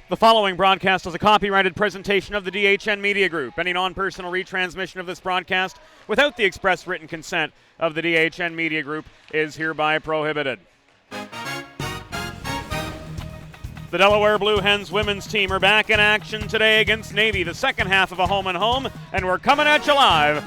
The following broadcast is a copyrighted presentation of the DHN Media Group. Any non-personal retransmission of this broadcast without the express written consent of the DHN Media Group is hereby prohibited. The Delaware Blue Hens women's team are back in action today against Navy, the second half of a home and home, and we're coming at you live.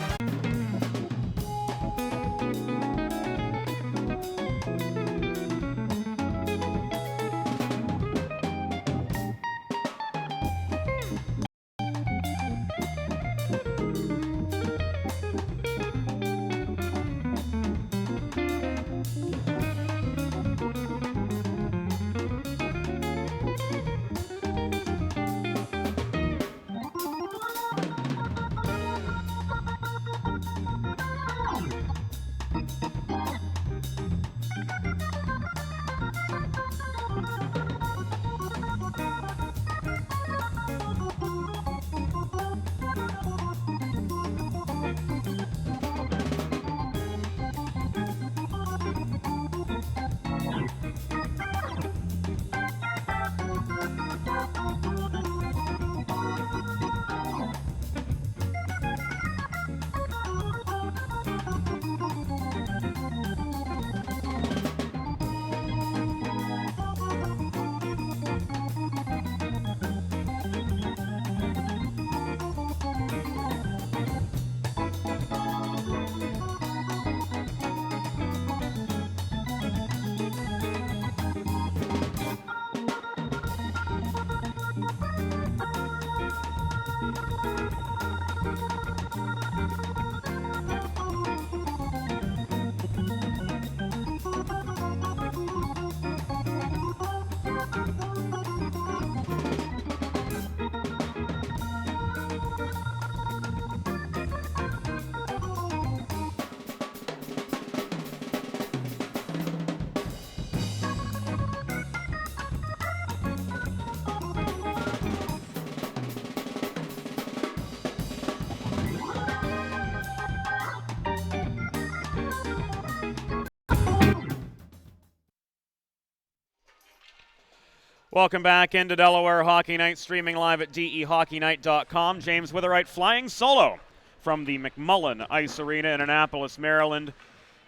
Welcome back into Delaware Hockey Night, streaming live at dehockeynight.com. James Witherite flying solo from the McMullen Ice Arena in Annapolis, Maryland,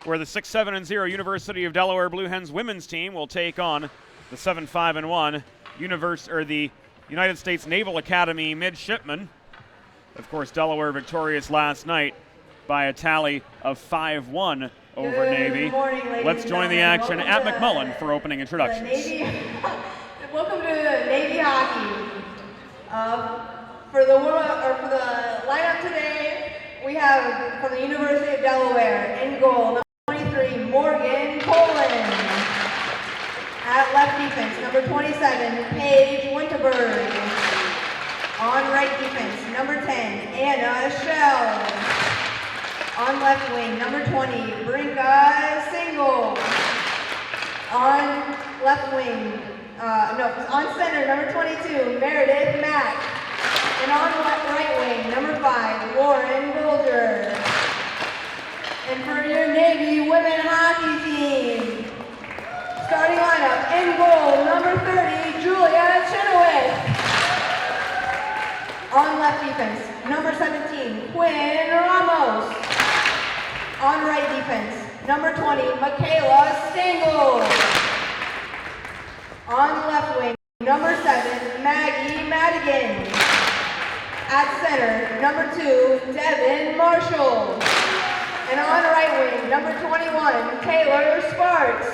where the 6-7-0 University of Delaware Blue Hens women's team will take on the 7-5-1 the United States Naval Academy midshipmen. Of course, Delaware victorious last night by a tally of 5-1 over Navy. Let's join the action at McMullen for opening introductions. Welcome to Navy hockey. For the lineup today, we have from the University of Delaware in goal, number 23, Morgan Poland. At left defense, number 27, Paige Winterberg. On right defense, number 10, Anna Schell. On left wing, number 20, Brinka Single. On left wing, on center, number 22, Meredith Mack. And on right wing, number 5, Lauren Wilder. And for your Navy women hockey team, starting lineup, in goal, number 30, Julia Chenoweth. On left defense, number 17, Quinn Ramos. On right defense, number 20, Michaela Stengel. On left wing, number 7, Maggie Madigan. At center, number 2, Devin Marshall. And on right wing, number 21, Taylor Sparks.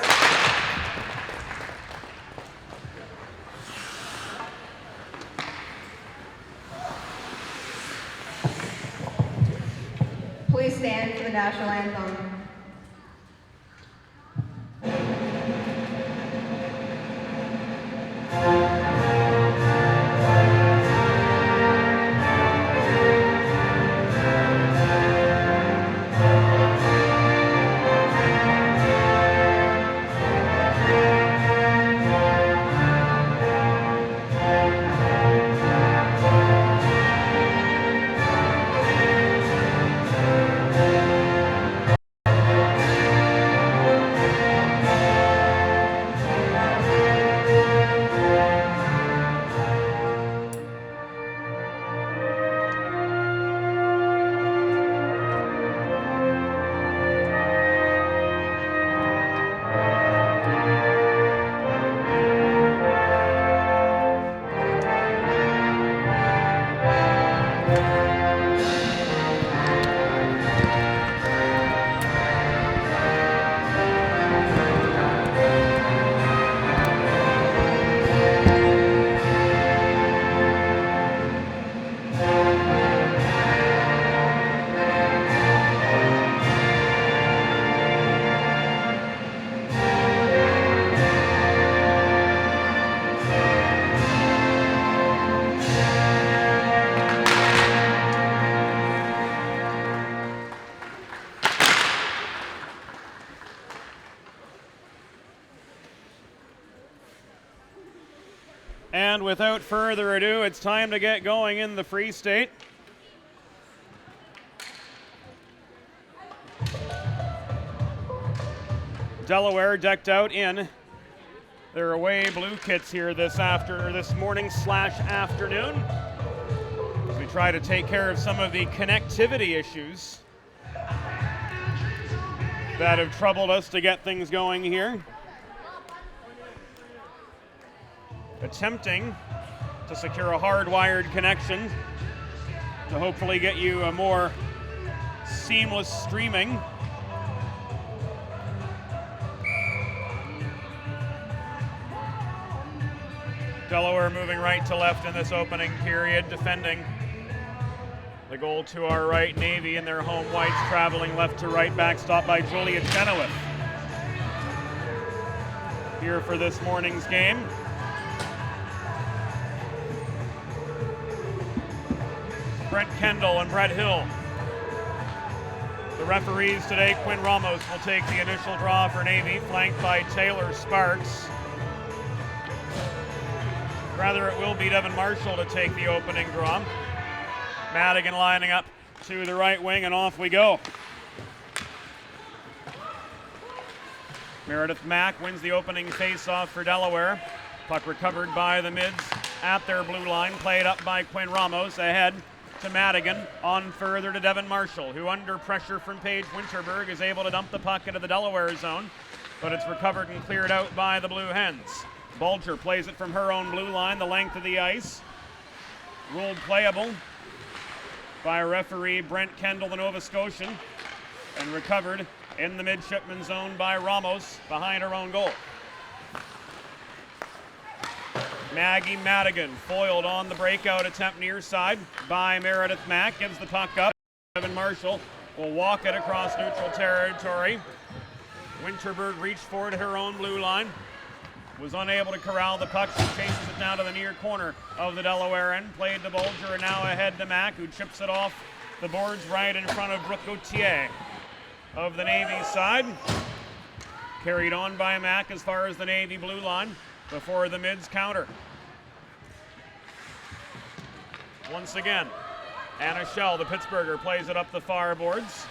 Please stand for the national anthem. And without further ado, it's time to get going in the Free State. Delaware decked out in their away blue kits here this morning/afternoon. As we try to take care of some of the connectivity issues that have troubled us to get things going here. Attempting to secure a hardwired connection to hopefully get you a more seamless streaming. Delaware moving right to left in this opening period, defending the goal to our right. Navy in their home whites traveling left to right, backstop by Julia Chenoweth here for this morning's game. Brent Kendall and Brett Hill. The referees today, Quinn Ramos will take the initial draw for Navy, flanked by Taylor Sparks. Rather, it will be Devin Marshall to take the opening draw. Madigan lining up to the right wing, and off we go. Meredith Mack wins the opening face-off for Delaware. Puck recovered by the mids at their blue line, played up by Quinn Ramos, ahead to Madigan, on further to Devin Marshall, who under pressure from Paige Winterberg is able to dump the puck into the Delaware zone, but it's recovered and cleared out by the Blue Hens. Bulger plays it from her own blue line, the length of the ice. Ruled playable by referee Brent Kendall, the Nova Scotian, and recovered in the midshipman zone by Ramos behind her own goal. Maggie Madigan foiled on the breakout attempt near side by Meredith Mack, gives the puck up. Devin Marshall will walk it across neutral territory. Winterberg reached for it at her own blue line. Was unable to corral the puck. She chases it down to the near corner of the Delaware end. Played to Bulger and now ahead to Mack, who chips it off the boards right in front of Brooke Gauthier of the Navy side. Carried on by Mack as far as the Navy blue line before the mids counter. Once again, Anna Schell, the Pittsburgher, plays it up the far boards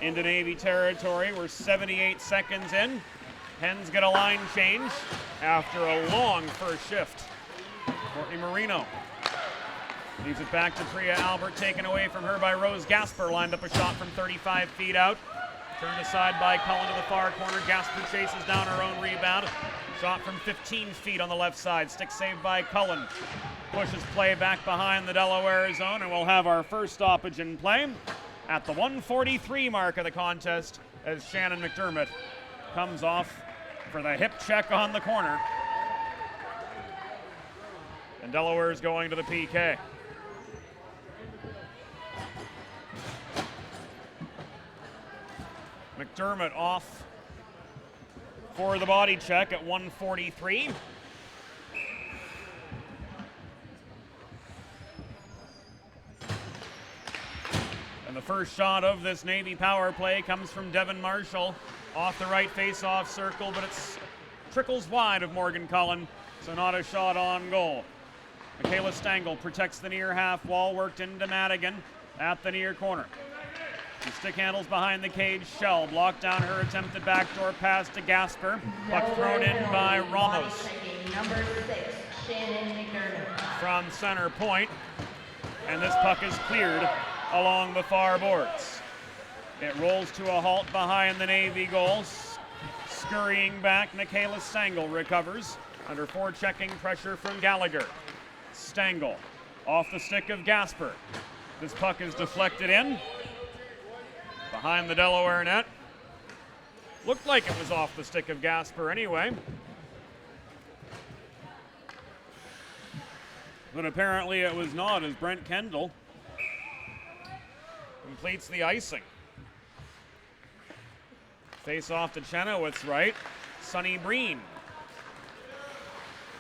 into Navy territory. We're 78 seconds in. Hens get a line change after a long first shift. Courtney Marino leaves it back to Priya Albert, taken away from her by Rose Gasper, lined up a shot from 35 feet out. Turned aside by Cullen to the far corner. Gasper chases down her own rebound. Shot from 15 feet on the left side. Stick saved by Cullen. Pushes play back behind the Delaware zone, and we'll have our first stoppage in play at the 1:43 mark of the contest as Shannon McDermott comes off for the hip check on the corner. And Delaware is going to the PK. McDermott off for the body check at 1:43. And the first shot of this Navy power play comes from Devin Marshall off the right face-off circle, but it trickles wide of Morgan Cullen, so not a shot on goal. Michaela Stengel protects the near half wall, worked into Madigan at the near corner. She stick handles behind the cage. Shell blocked down her attempted backdoor pass to Gasper. Puck thrown in by Ramos. Number 6, Shannon McDermott. From center point, and this puck is cleared along the far boards. It rolls to a halt behind the Navy goals. Scurrying back, Michaela Stengel recovers under forechecking pressure from Gallagher. Stengel off the stick of Gasper. This puck is deflected in behind the Delaware net. Looked like it was off the stick of Gasper anyway. But apparently it was not, as Brent Kendall completes the icing. Face off to Chenoweth's right. Sunny Breen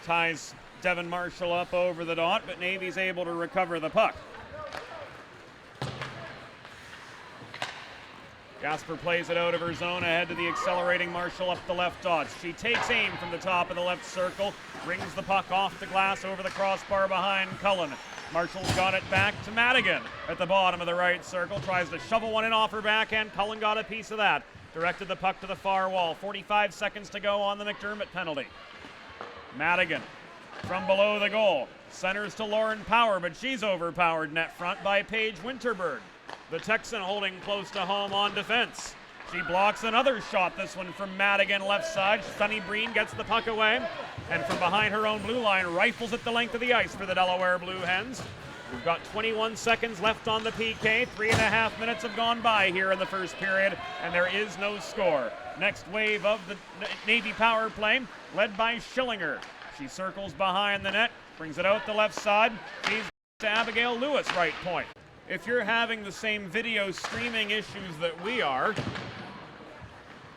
ties Devin Marshall up over the dot, but Navy's able to recover the puck. Gasper plays it out of her zone ahead to the accelerating Marshall up the left dots. She takes aim from the top of the left circle, brings the puck off the glass over the crossbar behind Cullen. Marshall's got it back to Madigan at the bottom of the right circle, tries to shovel one in off her backhand. Cullen got a piece of that. Directed the puck to the far wall. 45 seconds to go on the McDermott penalty. Madigan from below the goal. Centers to Lauren Power, but she's overpowered net front by Paige Winterberg. The Texan holding close to home on defense. She blocks another shot, this one from Madigan left side. Sunny Breen gets the puck away, and from behind her own blue line, rifles it the length of the ice for the Delaware Blue Hens. We've got 21 seconds left on the PK. 3.5 minutes have gone by here in the first period, and there is no score. Next wave of the Navy power play, led by Schillinger. She circles behind the net, brings it out the left side. She's to Abigail Lewis, right point. If you're having the same video streaming issues that we are,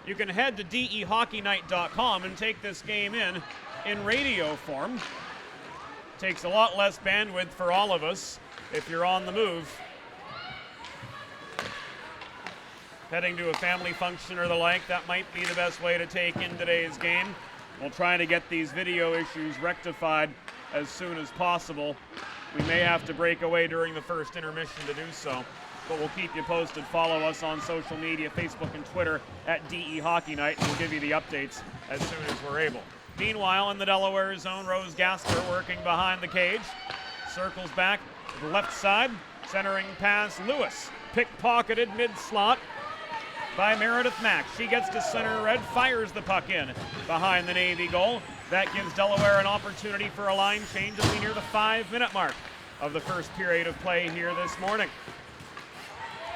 you can head to dehockeynight.com and take this game in radio form. Takes a lot less bandwidth for all of us if you're on the move. Heading to a family function or the like, that might be the best way to take in today's game. We'll try to get these video issues rectified as soon as possible. We may have to break away during the first intermission to do so, but we'll keep you posted. Follow us on social media, Facebook and Twitter at DE Hockey Night, and we'll give you the updates as soon as we're able. Meanwhile, in the Delaware zone, Rose Gasper working behind the cage. Circles back to the left side, centering pass Lewis. Pickpocketed mid-slot by Meredith Mack. She gets to center red, fires the puck in behind the Navy goal. That gives Delaware an opportunity for a line change as we near the 5-minute mark of the first period of play here this morning.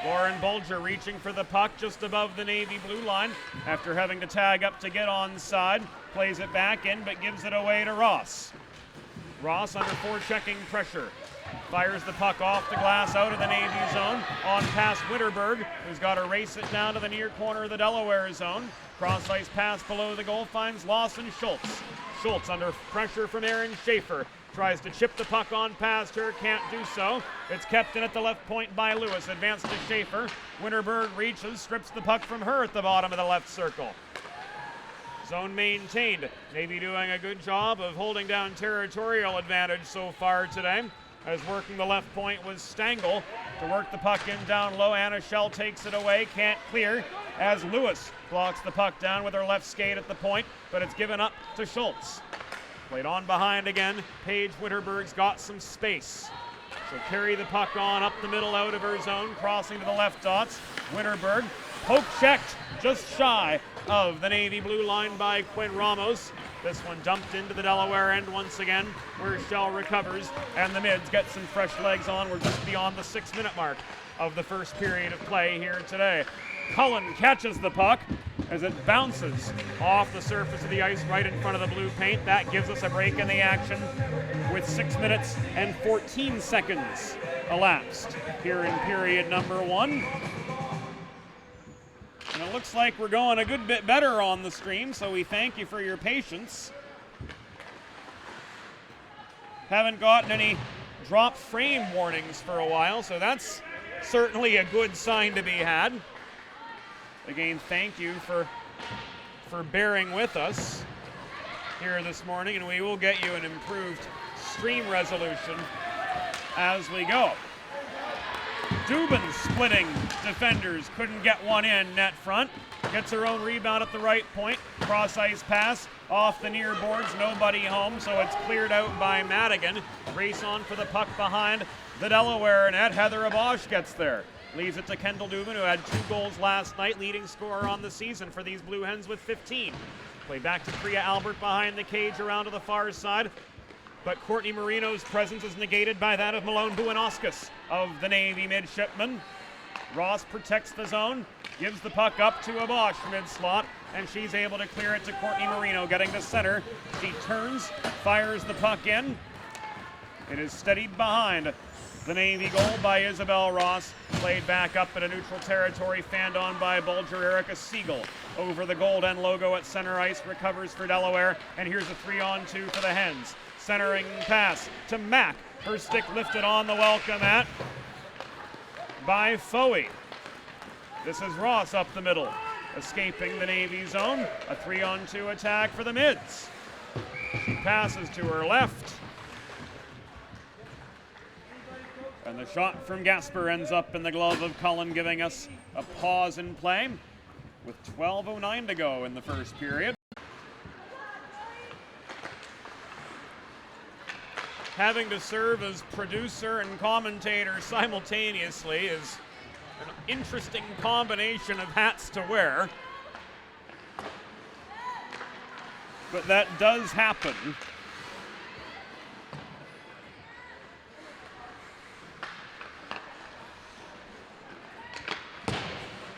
Lauren Bulger reaching for the puck just above the Navy blue line after having to tag up to get onside. Plays it back in, but gives it away to Ross. Ross under forechecking pressure. Fires the puck off the glass out of the Navy zone. On past Winterberg, who's got to race it down to the near corner of the Delaware zone. Cross ice pass below the goal finds Lawson Schultz. Schultz under pressure from Erin Schaefer. Tries to chip the puck on past her, can't do so. It's kept in at the left point by Lewis. Advanced to Schaefer. Winterberg reaches, strips the puck from her at the bottom of the left circle. Zone maintained. Navy doing a good job of holding down territorial advantage so far today. As working the left point was Stangl to work the puck in down low. Anna Schell takes it away, can't clear as Lewis blocks the puck down with her left skate at the point, but it's given up to Schultz. Played on behind again. Paige Winterberg's got some space. She'll carry the puck on up the middle out of her zone, crossing to the left dots. Winterberg poke checked just shy of the Navy blue line by Quinn Ramos. This one dumped into the Delaware end once again, where Schell recovers, and the Mids get some fresh legs on. We're just beyond the 6-minute mark of the first period of play here today. Cullen catches the puck as it bounces off the surface of the ice right in front of the blue paint. That gives us a break in the action with 6 minutes and 14 seconds elapsed here in period number 1. And it looks like we're going a good bit better on the stream, so we thank you for your patience. Haven't gotten any drop frame warnings for a while, so that's certainly a good sign to be had. Again, thank you for bearing with us here this morning, and we will get you an improved stream resolution as we go. Dubin splitting defenders, couldn't get one in net front. Gets her own rebound at the right point. Cross ice pass off the near boards, nobody home, so it's cleared out by Madigan. Race on for the puck behind the Delaware net. Heather Abosh gets there. Leaves it to Kendall Dubin, who had 2 goals last night, leading scorer on the season for these Blue Hens with 15. Play back to Priya Albert behind the cage around to the far side. But Courtney Marino's presence is negated by that of Malone Buenauskas of the Navy midshipman. Ross protects the zone, gives the puck up to Abosh mid-slot, and she's able to clear it to Courtney Marino, getting to center. She turns, fires the puck in. It is steadied behind the Navy goal by Isabel Ross. Played back up at a neutral territory, fanned on by Bulger. Erica Siegel over the gold end logo at center ice, recovers for Delaware, and here's a 3-on-2 for the Hens. Centering pass to Mack. Her stick lifted on the welcome mat by Foey. This is Ross up the middle, escaping the Navy zone. A 3-on-2 attack for the mids. She passes to her left. And the shot from Gasper ends up in the glove of Cullen, giving us a pause in play with 12:09 to go in the first period. Having to serve as producer and commentator simultaneously is an interesting combination of hats to wear. But that does happen.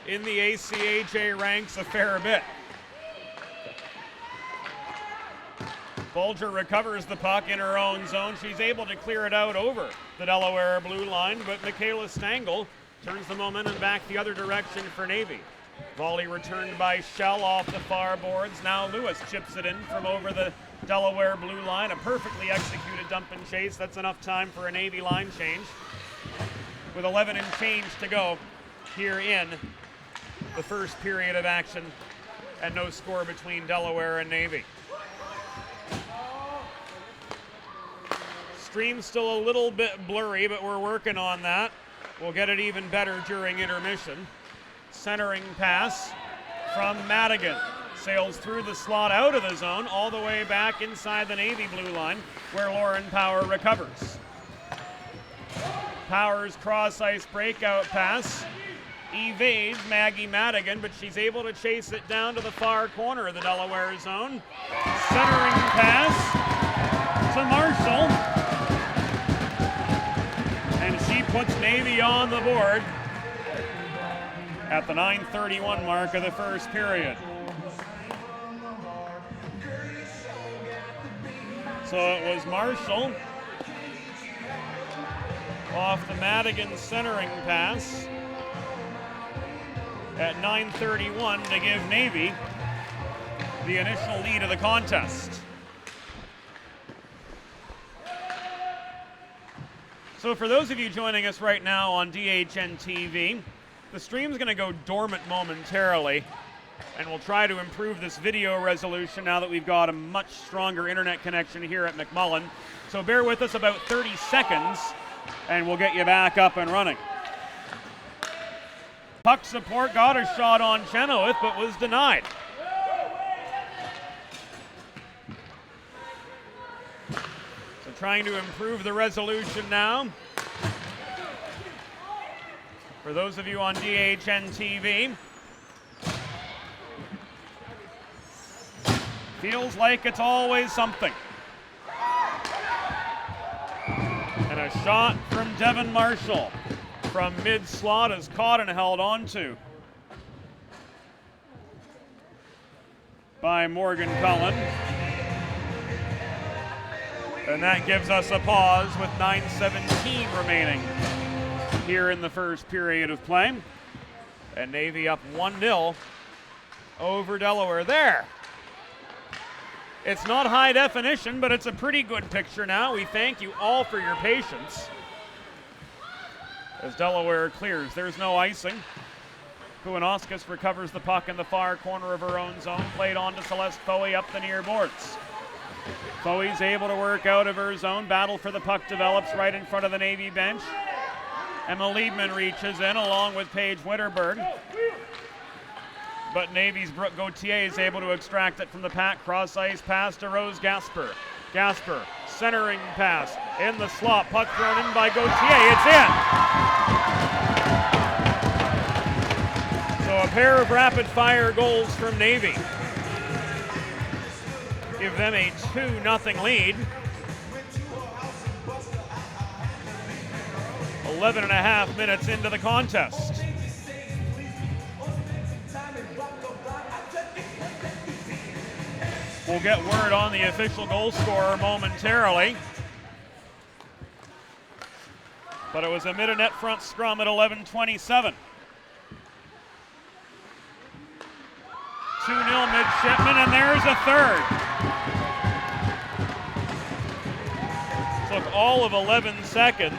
In the ACHA ranks a fair bit. Bulger recovers the puck in her own zone. She's able to clear it out over the Delaware blue line, but Michaela Stangl turns the momentum back the other direction for Navy. Volley returned by Shell off the far boards. Now Lewis chips it in from over the Delaware blue line. A perfectly executed dump and chase. That's enough time for a Navy line change. With 11 and change to go here in the first period of action, and no score between Delaware and Navy. Stream's still a little bit blurry, but we're working on that. We'll get it even better during intermission. Centering pass from Madigan. Sails through the slot out of the zone, all the way back inside the Navy blue line, where Lauren Power recovers. Power's cross-ice breakout pass evades Maggie Madigan, but she's able to chase it down to the far corner of the Delaware zone. Centering pass to Marshall. And she puts Navy on the board at the 9:31 mark of the first period. So it was Marshall off the Madigan centering pass at 9:31 to give Navy the initial lead of the contest. So for those of you joining us right now on DHN TV, the stream's going to go dormant momentarily, and we'll try to improve this video resolution now that we've got a much stronger internet connection here at McMullen. So bear with us about 30 seconds, and we'll get you back up and running. Puck support got a shot on Chenoweth, but was denied. So trying to improve the resolution now. For those of you on DHN TV, feels like it's always something. And a shot from Devin Marshall from mid-slot is caught and held onto by Morgan Cullen. And that gives us a pause with 9:17 remaining here in the first period of play. And Navy up 1-0 over Delaware. There. It's not high definition, but it's a pretty good picture now. We thank you all for your patience as Delaware clears. There's no icing. Kuanauskas recovers the puck in the far corner of her own zone. Played on to Celeste Foey up the near boards. Foey's able to work out of her zone. Battle for the puck develops right in front of the Navy bench. Emma Liebman reaches in along with Paige Witterberg. But Navy's Brooke Gauthier is able to extract it from the pack. Cross-ice pass to Rose Gasper. Gasper, centering pass in the slot. Puck thrown in by Gauthier. It's in. So a pair of rapid-fire goals from Navy give them a 2-0 lead. 11 and a half minutes into the contest. We'll get word on the official goal scorer momentarily. But it was a mid-net front scrum at 11:27. 2-0 midshipman, and there's a third. Took all of 11 seconds.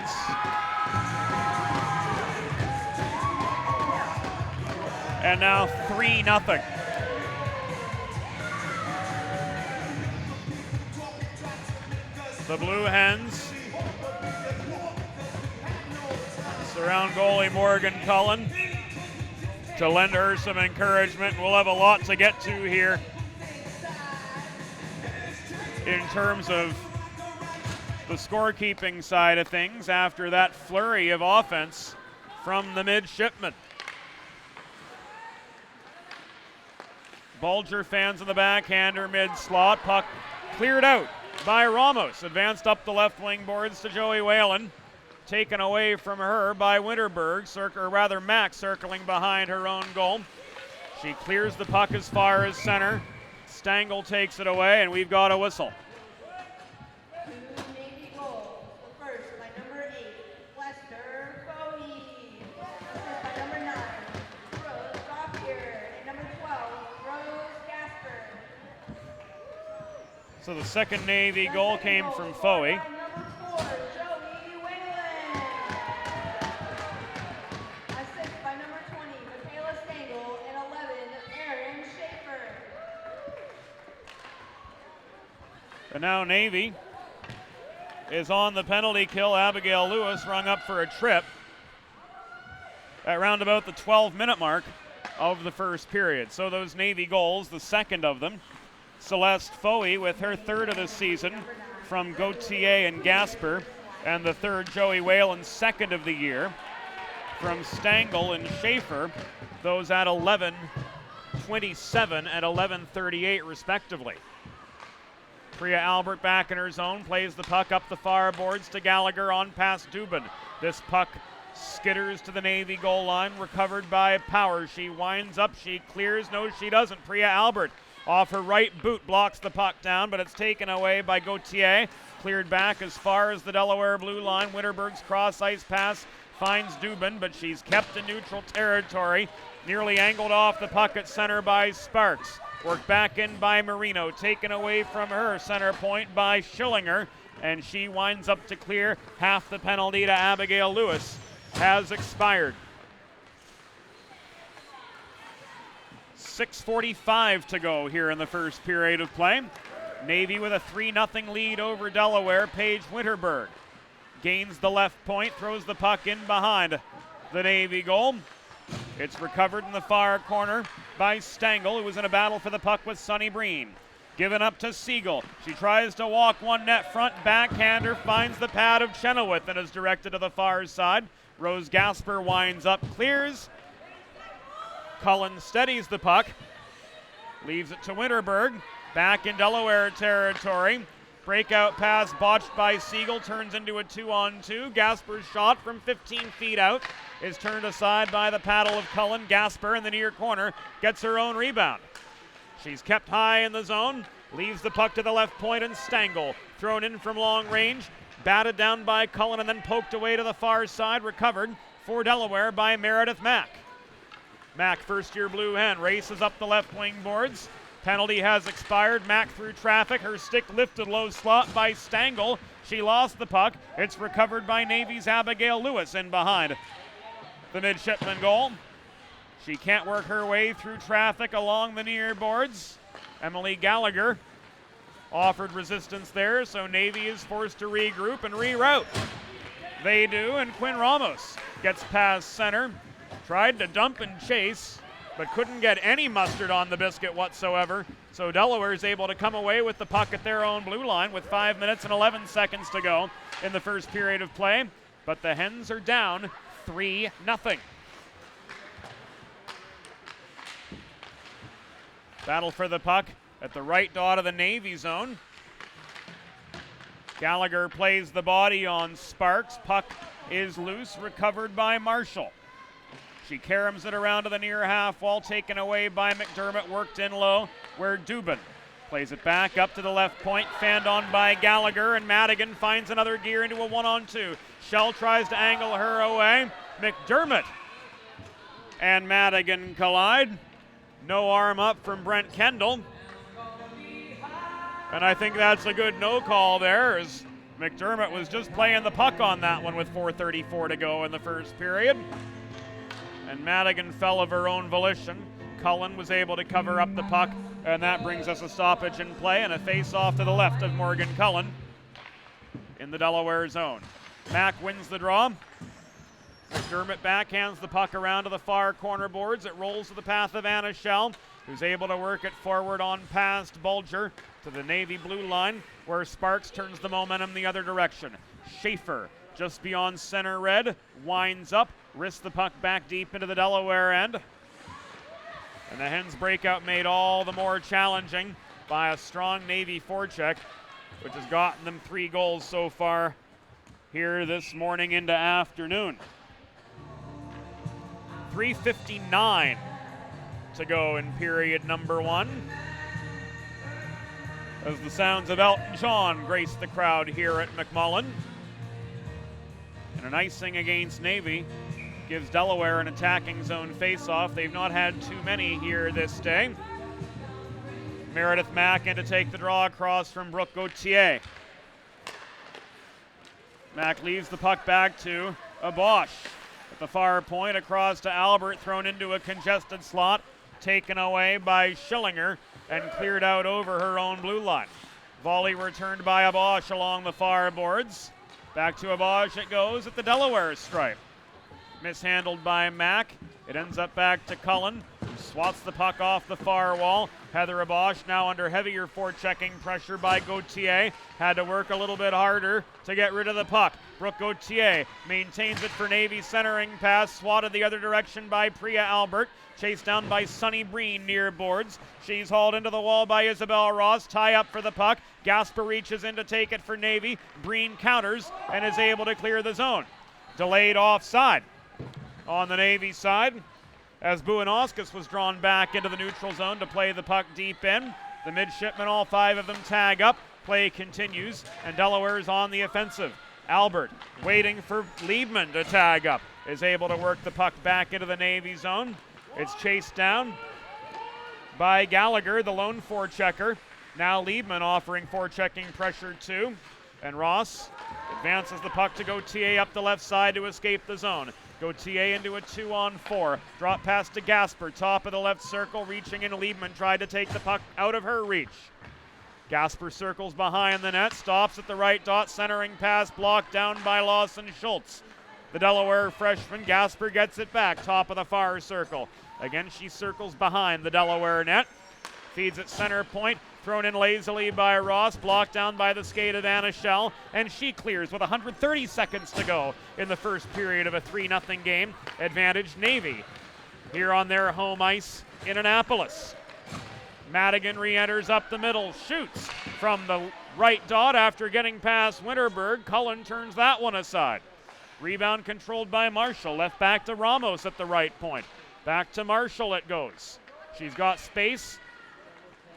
And now 3-0. The Blue Hens surround goalie Morgan Cullen to lend her some encouragement. We'll have a lot to get to here in terms of the scorekeeping side of things after that flurry of offense from the midshipmen. Bulger fans in the backhander mid-slot. Puck cleared out by Ramos. Advanced up the left wing boards to Joey Whalen. Taken away from her by Winterberg, or rather Mack circling behind her own goal. She clears the puck as far as center. Stangl takes it away, and we've got a whistle. Two Navy goals. The first by number 8, Lester Bodie. Assist by number 9, Rose Gauthier. And number 12, Rose Gasper. So the second Navy goal came from Foey. By number 4, Joey Whalen. Assist by number 20, Michaela Stangl. And 11, Erin Schaefer. And now Navy is on the penalty kill. Abigail Lewis rung up for a trip at round about the 12-minute mark of the first period. So those Navy goals, the second of them, Celeste Foey with her third of the season from Gauthier and Gasper, and the third Joey Whalen, second of the year from Stangl and Schaefer, those at 11:27 and 11:38 respectively. Priya Albert back in her zone, plays the puck up the far boards to Gallagher on past Dubin. This puck skitters to the Navy goal line, recovered by Power. She winds up, she clears, no she doesn't. Priya Albert off her right boot blocks the puck down, but it's taken away by Gauthier. Cleared back as far as the Delaware blue line. Winterberg's cross ice pass finds Dubin, but she's kept in neutral territory. Nearly angled off the puck at center by Sparks. Worked back in by Marino, taken away from her center point by Schillinger, and she winds up to clear. Half the penalty to Abigail Lewis has expired. 6:45 to go here in the first period of play. Navy with a 3-0 lead over Delaware. Paige Winterberg gains the left point, throws the puck in behind the Navy goal. It's recovered in the far corner by Stangl, who was in a battle for the puck with Sunny Breen. Given up to Siegel. She tries to walk one net front, backhander, finds the pad of Chenoweth and is directed to the far side. Rose Gasper winds up, clears. Cullen steadies the puck, leaves it to Winterberg, back in Delaware territory. Breakout pass botched by Siegel, turns into a 2-on-2. Gasper's shot from 15 feet out is turned aside by the paddle of Cullen. Gasper in the near corner gets her own rebound. She's kept high in the zone, leaves the puck to the left point, and Stangl thrown in from long range, batted down by Cullen and then poked away to the far side, recovered for Delaware by Meredith Mack. Mack, first-year Blue Hen, races up the left wing boards. Penalty has expired. Mack through traffic. Her stick lifted low slot by Stangl. She lost the puck. It's recovered by Navy's Abigail Lewis in behind the midshipman goal. She can't work her way through traffic along the near boards. Emily Gallagher offered resistance there, so Navy is forced to regroup and reroute. They do, and Quinn Ramos gets past center. Tried to dump and chase, but couldn't get any mustard on the biscuit whatsoever. So Delaware is able to come away with the puck at their own blue line with 5 minutes and 11 seconds to go in the first period of play. But the Hens are down 3-0. Battle for the puck at the right dot of the Navy zone. Gallagher plays the body on Sparks. Puck is loose, recovered by Marshall. She caroms it around to the near half wall, taken away by McDermott, worked in low, where Dubin plays it back up to the left point, fanned on by Gallagher, and Madigan finds another gear into a 1-on-2. Shell tries to angle her away. McDermott and Madigan collide. No arm up from Brent Kendall. And I think that's a good no call there, as McDermott was just playing the puck on that one with 4:34 to go in the first period. and Madigan fell of her own volition. Cullen was able to cover up the puck, and that brings us a stoppage in play and a face-off to the left of Morgan Cullen in the Delaware zone. Mack wins the draw. McDermott backhands the puck around to the far corner boards. It rolls to the path of Anna Schell, who's able to work it forward on past Bulger to the navy blue line, where Sparks turns the momentum the other direction. Schaefer, just beyond center red, winds up, wrists the puck back deep into the Delaware end. And the Hens breakout made all the more challenging by a strong Navy forecheck, which has gotten them 3 goals so far here this morning into afternoon. 3:59 to go in period number 1, as the sounds of Elton John grace the crowd here at McMullen. And an icing against Navy gives Delaware an attacking zone faceoff. They've not had too many here this day. Meredith Mack in to take the draw across from Brooke Gauthier. Mack leaves the puck back to Abosh. At the far point, across to Albert, thrown into a congested slot, taken away by Schillinger and cleared out over her own blue line. Volley returned by Abosh along the far boards. Back to Abosh it goes at the Delaware stripe. Mishandled by Mack. It ends up back to Cullen, who swats the puck off the far wall. Heather Abosh now under heavier forechecking pressure by Gauthier. Had to work a little bit harder to get rid of the puck. Brooke Gauthier maintains it for Navy, centering pass, swatted the other direction by Priya Albert. Chased down by Sunny Breen near boards. She's hauled into the wall by Isabel Ross. Tie up for the puck. Gasper reaches in to take it for Navy. Breen counters and is able to clear the zone. Delayed offside on the Navy side, as Buenauskas was drawn back into the neutral zone to play the puck deep in. The midshipmen, all 5 of them, tag up. Play continues, and Delaware's on the offensive. Albert, waiting for Liebman to tag up, is able to work the puck back into the Navy zone. It's chased down by Gallagher, the lone forechecker. Now Liebman offering forechecking pressure too, and Ross advances the puck to Gauthier up the left side to escape the zone. Gauthier into a 2-on-4. Drop pass to Gasper, top of the left circle, reaching in. Liebman tried to take the puck out of her reach. Gasper circles behind the net, stops at the right dot, centering pass blocked down by Lawson Schultz. The Delaware freshman, Gasper gets it back, top of the far circle. Again, she circles behind the Delaware net. Feeds at center point, thrown in lazily by Ross, blocked down by the skate of Anna Schell, and she clears with 130 seconds to go in the first period of a 3-0 game. Advantage Navy here on their home ice in Annapolis. Madigan re-enters up the middle, shoots from the right dot after getting past Winterberg. Cullen turns that one aside. Rebound controlled by Marshall, left back to Ramos at the right point. Back to Marshall it goes. She's got space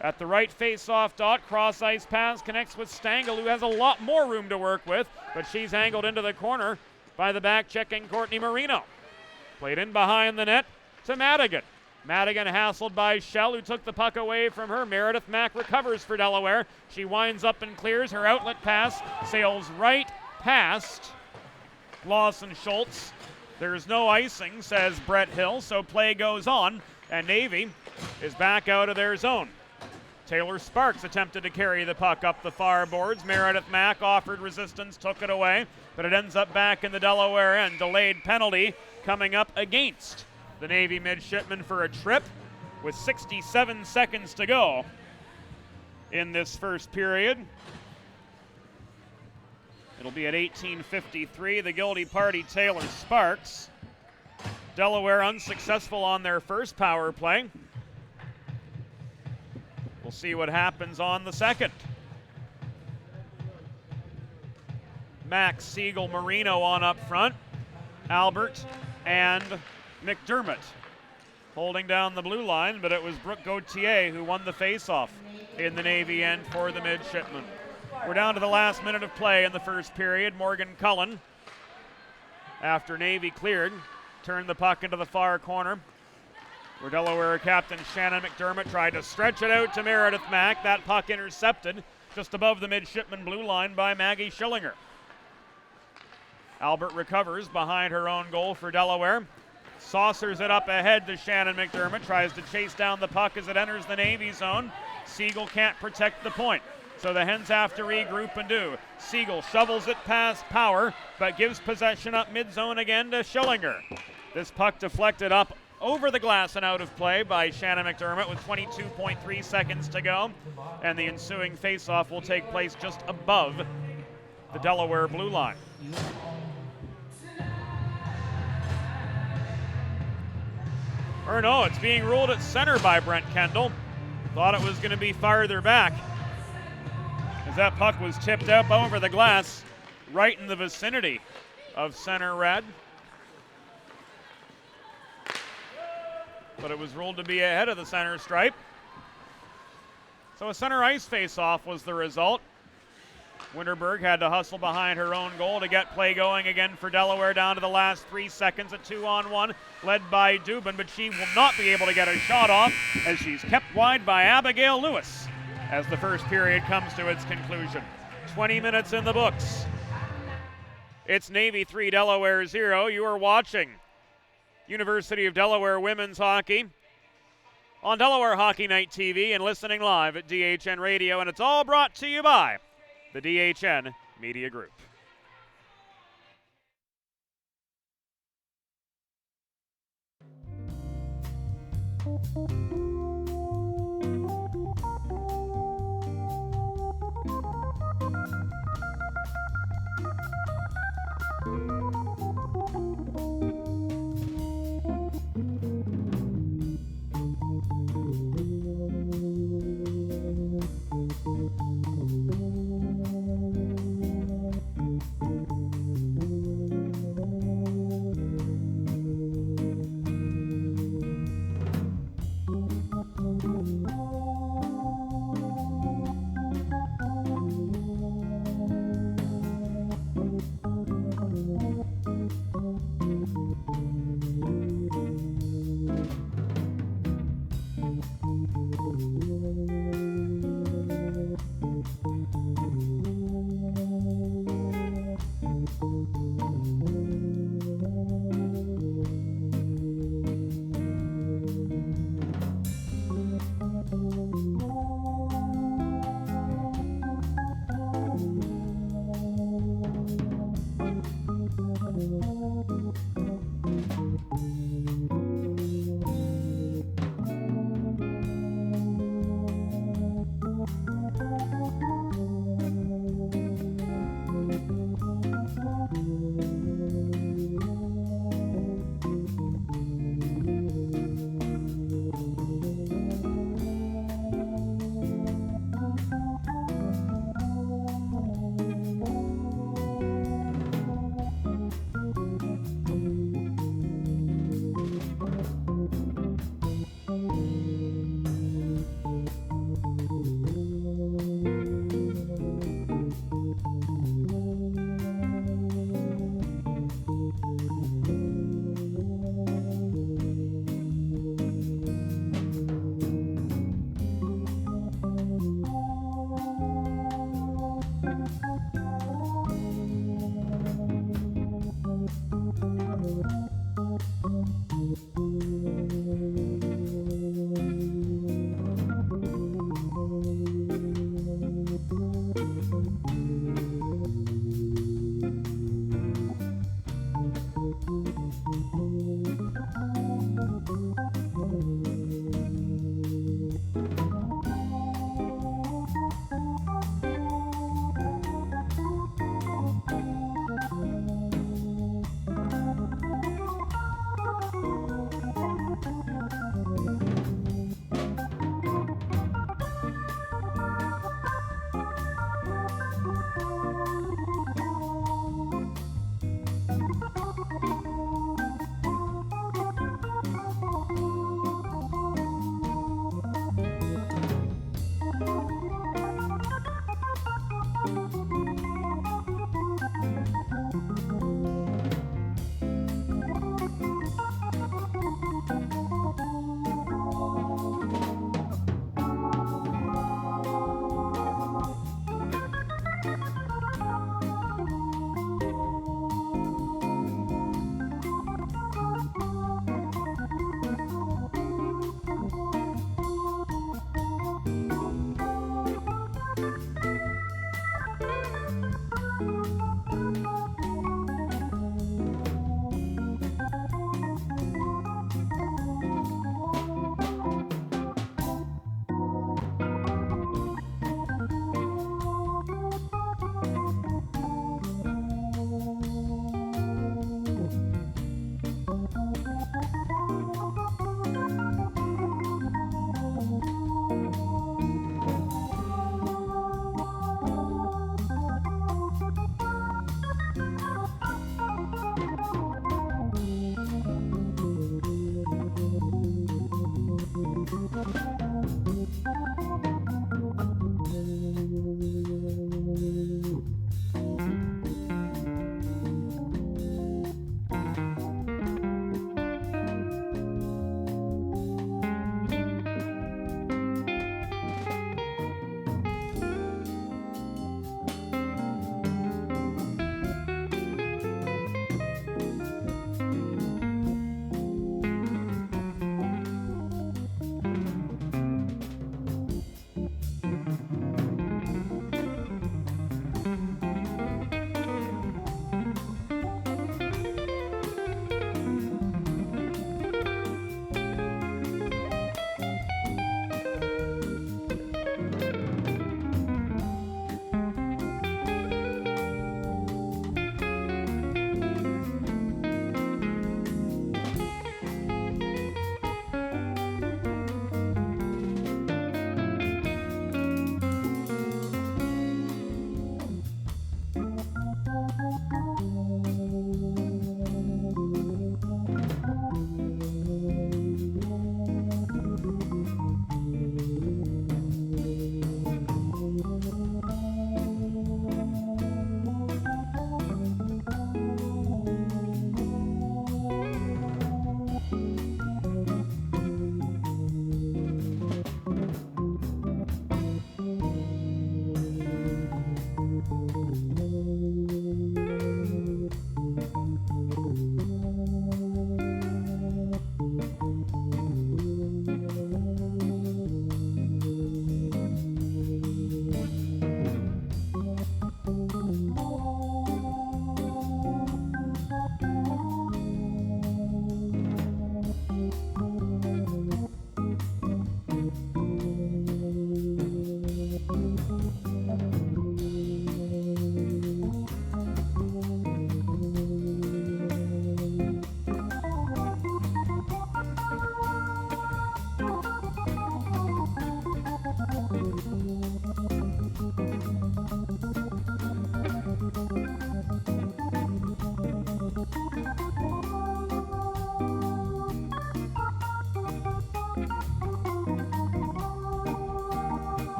at the right face-off dot. Cross ice pass connects with Stangl, who has a lot more room to work with, but she's angled into the corner by the back-checking Courtney Marino. Played in behind the net to Madigan. Madigan hassled by Schell, who took the puck away from her. Meredith Mack recovers for Delaware. She winds up and clears. Her outlet pass sails right past Lawson Schultz. There's no icing, says Brett Hill, so play goes on, and Navy is back out of their zone. Taylor Sparks attempted to carry the puck up the far boards. Meredith Mack offered resistance, took it away, but it ends up back in the Delaware end. Delayed penalty coming up against the Navy midshipmen for a trip with 67 seconds to go in this first period. It'll be at 18:53. The guilty party, Taylor Sparks. Delaware unsuccessful on their first power play. We'll see what happens on the second. Max, Siegel, Marino on up front. Albert and McDermott holding down the blue line, but it was Brooke Gauthier who won the faceoff in the Navy end for the midshipmen. We're down to the last minute of play in the first period. Morgan Cullen, after Navy cleared, turned the puck into the far corner, where Delaware captain Shannon McDermott tried to stretch it out to Meredith Mack. That puck intercepted just above the midshipman blue line by Maggie Schillinger. Albert recovers behind her own goal for Delaware. Saucers it up ahead to Shannon McDermott. Tries to chase down the puck as it enters the Navy zone. Siegel can't protect the point, so the Hens have to regroup and do. Siegel shovels it past Power, but gives possession up mid-zone again to Schillinger. This puck deflected up over the glass and out of play by Shannon McDermott with 22.3 seconds to go, and the ensuing face-off will take place just above the Delaware blue line. Or no, it's being ruled at center by Brent Kendall. Thought it was going to be farther back, as that puck was tipped up over the glass right in the vicinity of center red. But it was ruled to be ahead of the center stripe. So a center ice face-off was the result. Winterberg had to hustle behind her own goal to get play going again for Delaware down to the last 3 seconds at 2-on-1, led by Dubin, but she will not be able to get a shot off as she's kept wide by Abigail Lewis as the first period comes to its conclusion. 20 minutes in the books. It's Navy 3, Delaware 0. You are watching University of Delaware women's hockey on Delaware Hockey Night TV and listening live at DHN Radio, and it's all brought to you by the DHN Media Group.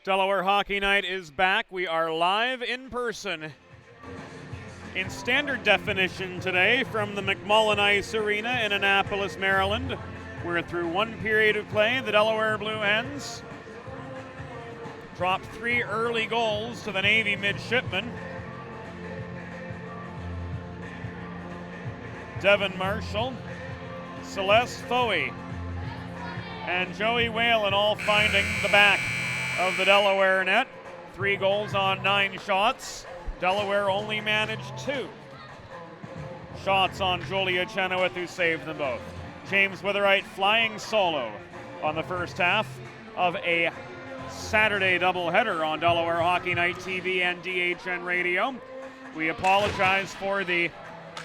Delaware Hockey Night is back. We are live in person in standard definition today from the McMullen Ice Arena in Annapolis, Maryland. We're through one period of play. The Delaware Blue Hens dropped 3 early goals to the Navy midshipmen. Devin Marshall, Celeste Foey, and Joey Whalen all finding the back of the Delaware net. 3 goals on 9 shots. Delaware only managed 2 shots on Julia Chenoweth, who saved them both. James Witherite flying solo on the first half of a Saturday doubleheader on Delaware Hockey Night TV and DHN Radio. We apologize for the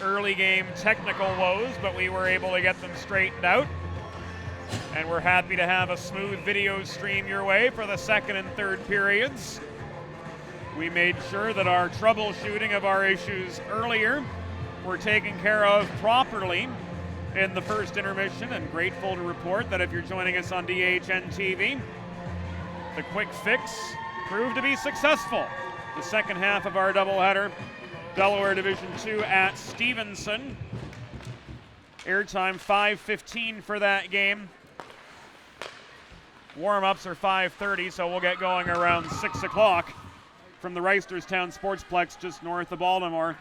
early game technical woes, but we were able to get them straightened out. And we're happy to have a smooth video stream your way for the second and third periods. We made sure that our troubleshooting of our issues earlier were taken care of properly in the first intermission, and grateful to report that if you're joining us on DHN TV, the quick fix proved to be successful. The second half of our doubleheader, Delaware Division II at Stevenson. Airtime 5:15 for that game. Warm-ups are 5:30, so we'll get going around 6 o'clock from the Reisterstown Sportsplex just north of Baltimore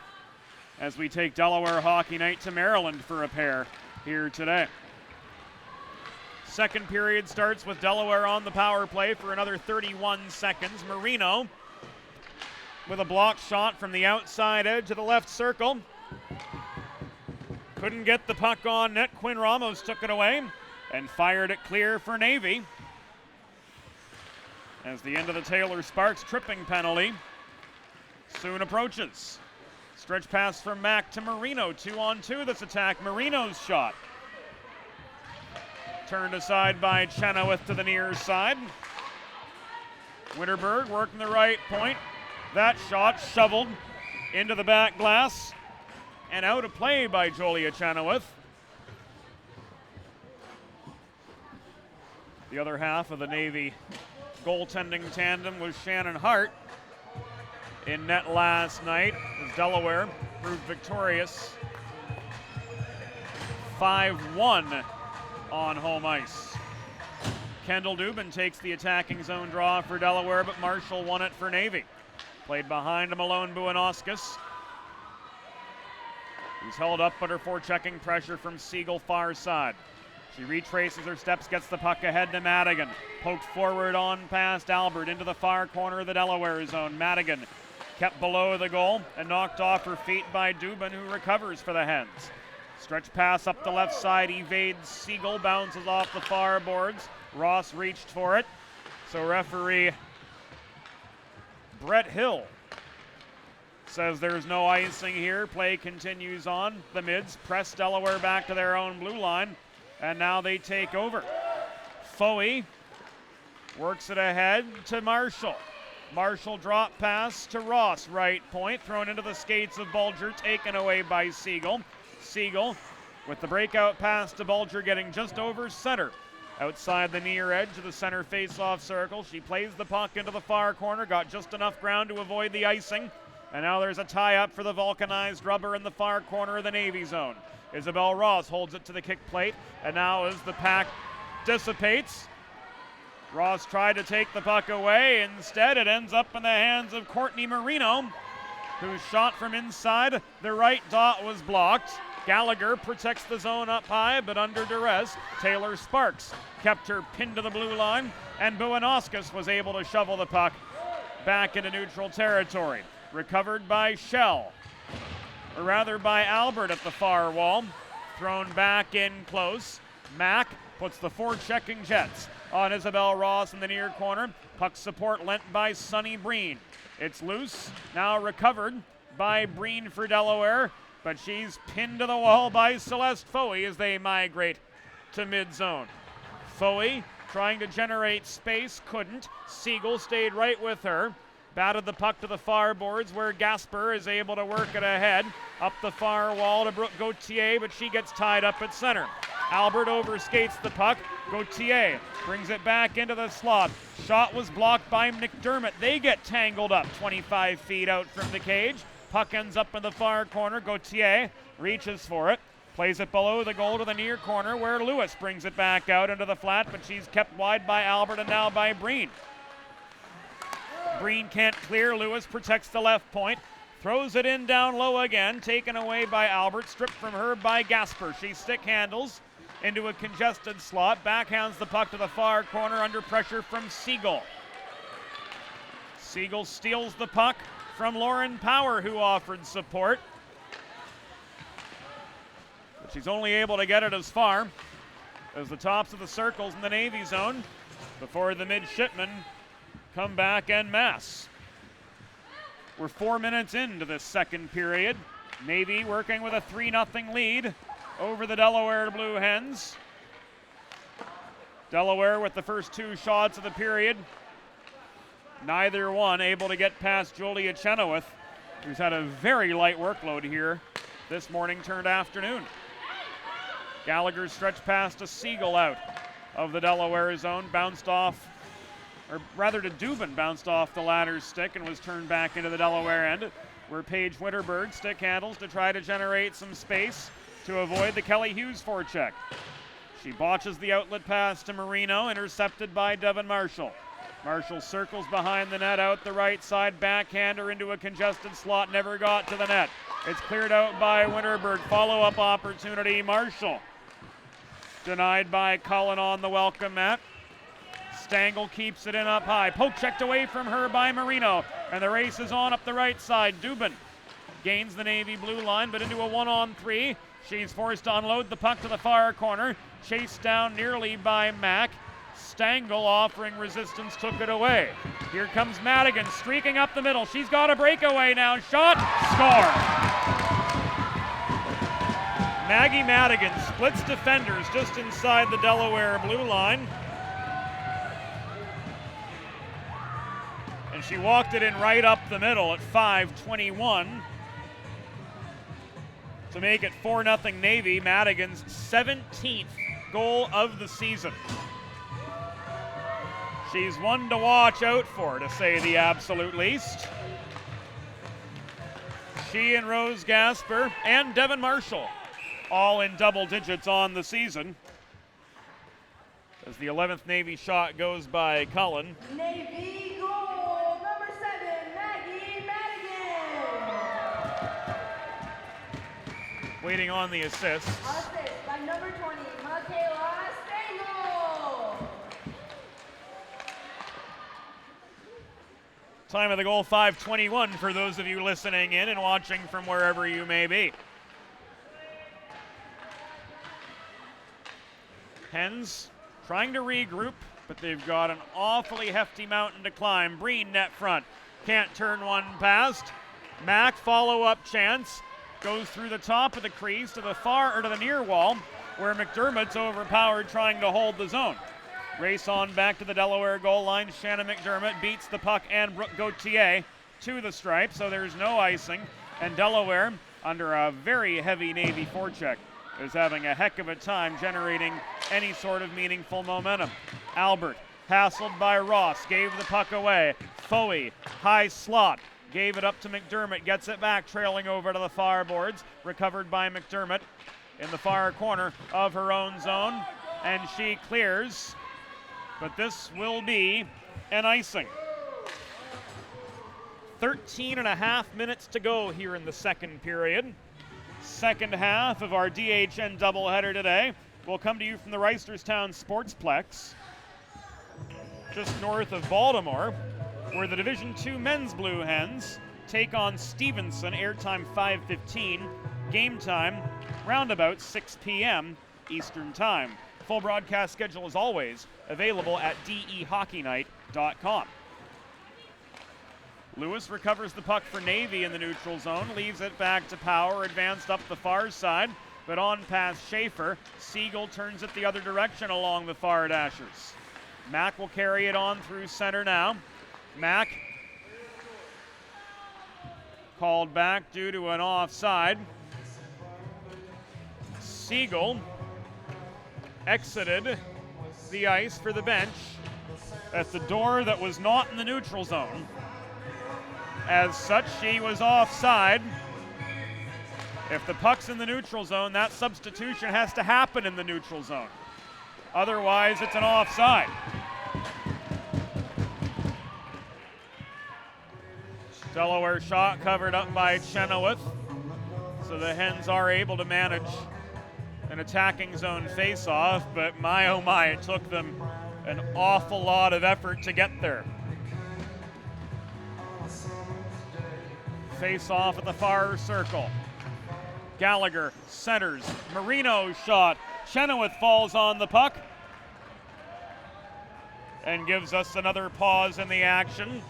as we take Delaware Hockey Night to Maryland for a pair here today. Second period starts with Delaware on the power play for another 31 seconds. Marino with a block shot from the outside edge of the left circle. Couldn't get the puck on net. Quinn Ramos took it away and fired it clear for Navy, as the end of the Taylor Sparks tripping penalty soon approaches. Stretch pass from Mack to Marino. 2-on-2 this attack. Marino's shot turned aside by Chenoweth to the near side. Winterberg working the right point. That shot shoveled into the back glass and out of play by Julia Chenoweth. The other half of the Navy goaltending tandem was Shannon Hart in net last night as Delaware proved victorious 5-1 on home ice. Kendall Dubin takes the attacking zone draw for Delaware, but Marshall won it for Navy. Played behind Malone Buenauskas, who's held up under forechecking pressure from Siegel far side. She retraces her steps, gets the puck ahead to Madigan. Poked forward on past Albert into the far corner of the Delaware zone. Madigan kept below the goal and knocked off her feet by Dubin, who recovers for the Hens. Stretch pass up the left side, evades Siegel, bounces off the far boards. Ross reached for it, so referee Brett Hill says there's no icing here. Play continues on. The Mids press Delaware back to their own blue line, and now they take over. Foey works it ahead to Marshall. Marshall drop pass to Ross, right point, thrown into the skates of Bulger, taken away by Siegel. Siegel with the breakout pass to Bulger, getting just over center. Outside the near edge of the center face-off circle, she plays the puck into the far corner, got just enough ground to avoid the icing, and now there's a tie-up for the vulcanized rubber in the far corner of the Navy zone. Isabel Ross holds it to the kick plate, and now as the pack dissipates, Ross tried to take the puck away. Instead, it ends up in the hands of Courtney Marino, who shot from inside. The right dot was blocked. Gallagher protects the zone up high, but under duress, Taylor Sparks kept her pinned to the blue line, and Buenauskas was able to shovel the puck back into neutral territory. Recovered by Shell, or rather by Albert at the far wall. Thrown back in close. Mack puts the forechecking Jets on Isabel Ross in the near corner. Puck support lent by Sonny Breen. It's loose, now recovered by Breen for Delaware, but she's pinned to the wall by Celeste Foey as they migrate to mid-zone. Foey trying to generate space, couldn't. Siegel stayed right with her. Batted the puck to the far boards where Gasper is able to work it ahead. Up the far wall to Brooke Gauthier, but she gets tied up at center. Albert overskates the puck. Gauthier brings it back into the slot. Shot was blocked by McDermott. They get tangled up 25 feet out from the cage. Puck ends up in the far corner. Gauthier reaches for it. Plays it below the goal to the near corner where Lewis brings it back out into the flat, but she's kept wide by Albert and now by Breen. Breen can't clear. Lewis protects the left point. Throws it in down low again. Taken away by Albert. Stripped from her by Gasper. She stick handles into a congested slot. Backhands the puck to the far corner under pressure from Siegel. Siegel steals the puck from Lauren Power, who offered support. But she's only able to get it as far as the tops of the circles in the Navy zone before the midshipmen come back en masse. We're 4 minutes into this second period. Navy working with a 3-0 lead over the Delaware Blue Hens. Delaware with the first 2 shots of the period. Neither one able to get past Julia Chenoweth, who's had a very light workload here this morning turned afternoon. Gallagher's stretch pass to Siegel out of the Delaware zone, bounced off, or rather to Dubin, bounced off the latter's stick and was turned back into the Delaware end, where Paige Winterberg stick handles to try to generate some space to avoid the Kelly Hughes forecheck. She botches the outlet pass to Marino, intercepted by Devin Marshall. Marshall circles behind the net out the right side, backhander into a congested slot, never got to the net. It's cleared out by Winterberg. Follow-up opportunity, Marshall. Denied by Cullen on the welcome mat. Stangl keeps it in up high. Poke checked away from her by Marino. And the race is on up the right side. Dubin gains the Navy blue line, but into a 1-on-3. She's forced to unload the puck to the far corner. Chased down nearly by Mack. Stangl offering resistance took it away. Here comes Madigan streaking up the middle. She's got a breakaway now. Shot, score. Maggie Madigan splits defenders just inside the Delaware blue line. And she walked it in right up the middle at 5:21 to make it 4-0 Navy. Madigan's 17th goal of the season. She's one to watch out for, to say the absolute least. She and Rose Gasper and Devin Marshall all in double digits on the season. As the 11th Navy shot goes by Cullen. Navy goal, number 7, Maggie Madigan. Waiting on the assist. Assist by number 20, Michaela Stangl. Time of the goal, 5:21 for those of you listening in and watching from wherever you may be. Hens trying to regroup, but they've got an awfully hefty mountain to climb. Breen net front, can't turn one past. Mack follow-up chance, goes through the top of the crease to the far or to the near wall, where McDermott's overpowered trying to hold the zone. Race on back to the Delaware goal line. Shannon McDermott beats the puck and Brooke Gauthier to the stripe, so there's no icing. And Delaware, under a very heavy Navy forecheck, is having a heck of a time generating any sort of meaningful momentum. Albert, hassled by Ross, gave the puck away. Foey, high slot, gave it up to McDermott, gets it back, trailing over to the far boards, recovered by McDermott in the far corner of her own zone, and she clears, but this will be an icing. 13 and a half minutes to go here in the second period. Second half of our DHN doubleheader today will come to you from the Reisterstown Sportsplex, just north of Baltimore, where the Division II men's Blue Hens take on Stevenson. Airtime 5:15, game time roundabout 6 p.m. Eastern Time. Full broadcast schedule is always available at dehockeynight.com. Lewis recovers the puck for Navy in the neutral zone, leaves it back to Power, advanced up the far side, but on past Schaefer. Siegel turns it the other direction along the far dashers. Mack will carry it on through center now. Mack called back due to an offside. Siegel exited the ice for the bench at the door that was not in the neutral zone. As such, she was offside. If the puck's in the neutral zone, that substitution has to happen in the neutral zone. Otherwise, it's an offside. Delaware shot covered up by Chenoweth. So the Hens are able to manage an attacking zone face-off, but my oh my, it took them an awful lot of effort to get there. Face-off at the far circle. Gallagher centers. Marino's shot. Chenoweth falls on the puck and gives us another pause in the action.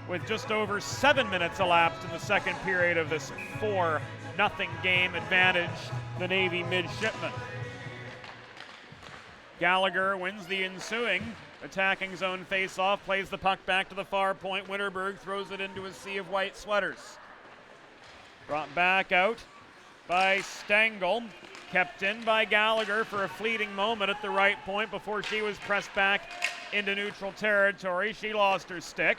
With just over 7 minutes elapsed in the second period of this 4-0 game, advantage the Navy midshipmen. Gallagher wins the ensuing attacking zone face-off, plays the puck back to the far point. Winterberg throws it into a sea of white sweaters. Brought back out by Stengel, kept in by Gallagher for a fleeting moment at the right point before she was pressed back into neutral territory. She lost her stick.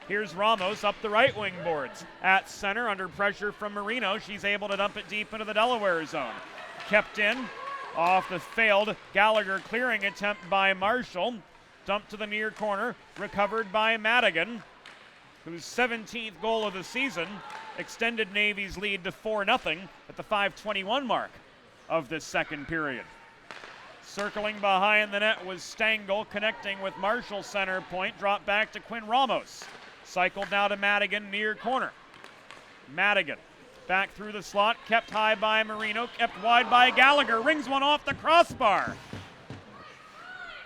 Here's Ramos up the right wing boards. At center, under pressure from Marino, she's able to dump it deep into the Delaware zone. Kept in, off the failed Gallagher clearing attempt by Marshall. Dumped to the near corner, recovered by Madigan, whose 17th goal of the season extended Navy's lead to 4-0 at the 5:21 mark of this second period. Circling behind the net was Stengel, connecting with Marshall center point, dropped back to Quinn Ramos. Cycled now to Madigan, near corner. Madigan back through the slot, kept high by Marino, kept wide by Gallagher, rings one off the crossbar.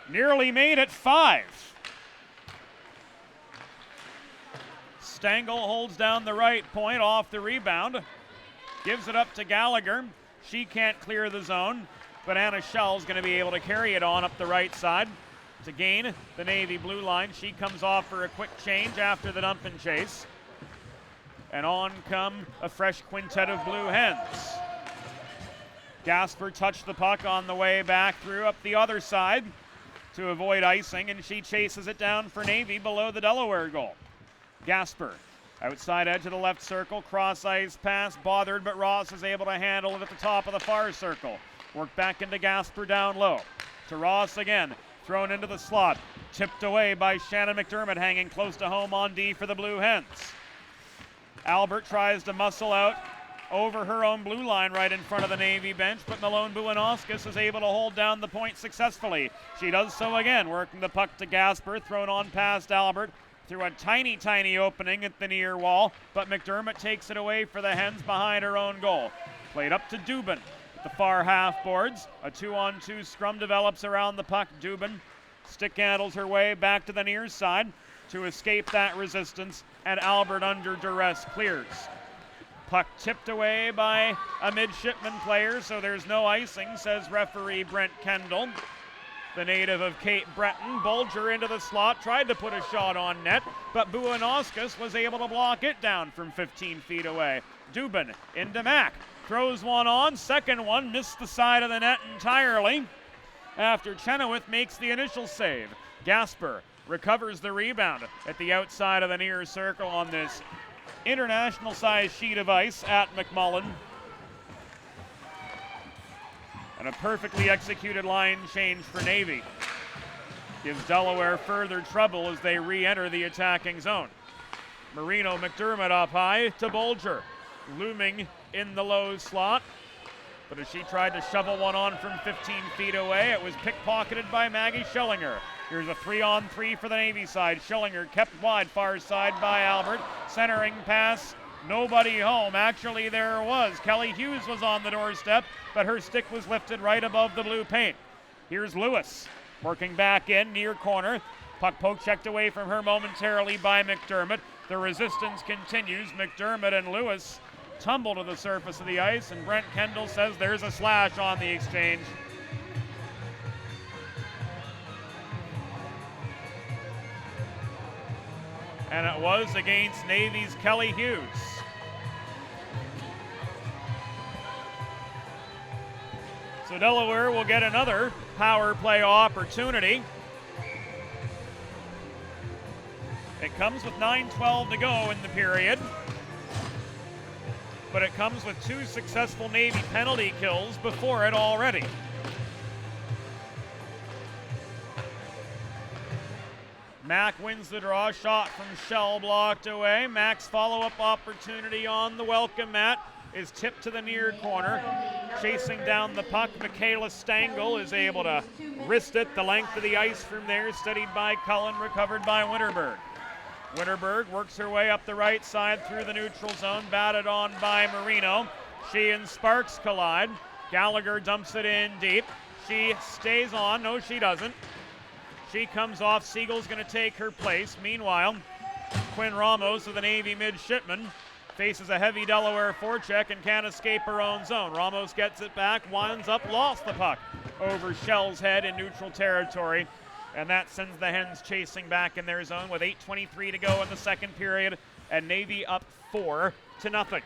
Nearly made it 5. Stengel holds down the right point off the rebound, gives it up to Gallagher. She can't clear the zone, but Anna Schell's going to be able to carry it on up the right side to gain the Navy blue line. She comes off for a quick change after the dump and chase. And on come a fresh quintet of Blue Hens. Gasper touched the puck on the way back through up the other side to avoid icing, and she chases it down for Navy below the Delaware goal. Gasper, outside edge of the left circle, cross ice pass, bothered, but Ross is able to handle it at the top of the far circle. Work back into Gasper down low. To Ross again, thrown into the slot, tipped away by Shannon McDermott, hanging close to home on D for the Blue Hens. Albert tries to muscle out over her own blue line right in front of the Navy bench, but Malone Buenauskas is able to hold down the point successfully. She does so again, working the puck to Gasper, thrown on past Albert through a tiny, tiny opening at the near wall, but McDermott takes it away for the Hens behind her own goal. Played up to Dubin at the far half boards. A 2-on-2 scrum develops around the puck. Dubin stick handles her way back to the near side to escape that resistance, and Albert under duress clears. Puck tipped away by a midshipman player, so there's no icing, says referee Brent Kendall. The native of Cape Breton. Bulger into the slot, tried to put a shot on net, but Buenauskas was able to block it down from 15 feet away. Dubin into Mack, throws one on, second one missed the side of the net entirely after Chenoweth makes the initial save. Gasper recovers the rebound at the outside of the near circle on this international size sheet of ice at McMullen. And a perfectly executed line change for Navy gives Delaware further trouble as they re-enter the attacking zone. Marino McDermott up high to Bulger, looming in the low slot, but as she tried to shovel one on from 15 feet away, it was pickpocketed by Maggie Schillinger. Here's a 3-on-3 for the Navy side. Schillinger kept wide, far side by Albert. Centering pass, nobody home. Actually, there was. Kelly Hughes was on the doorstep, but her stick was lifted right above the blue paint. Here's Lewis, working back in, near corner. Puck poke checked away from her momentarily by McDermott. The resistance continues. McDermott and Lewis tumble to the surface of the ice, and Brent Kendall says there's a slash on the exchange. And it was against Navy's Kelly Hughes. So So Delaware will get another power play opportunity. It comes with 9:12 to go in the period, but it comes with 2 successful Navy penalty kills before it already. Mack wins the draw, shot from Shell blocked away. Mack's follow-up opportunity on the welcome mat is tipped to the near corner. Chasing down the puck, Michaela Stangl is able to wrist it the length of the ice from there, steadied by Cullen, recovered by Winterberg. Winterberg works her way up the right side through the neutral zone, batted on by Marino. She and Sparks collide. Gallagher dumps it in deep. She stays on. No, she doesn't. She comes off. Siegel's going to take her place. Meanwhile, Quinn Ramos of the Navy midshipman faces a heavy Delaware forecheck and can't escape her own zone. Ramos gets it back, winds up, lost the puck over Shell's head in neutral territory. And that sends the Hens chasing back in their zone with 8:23 to go in the second period, and Navy up 4-0.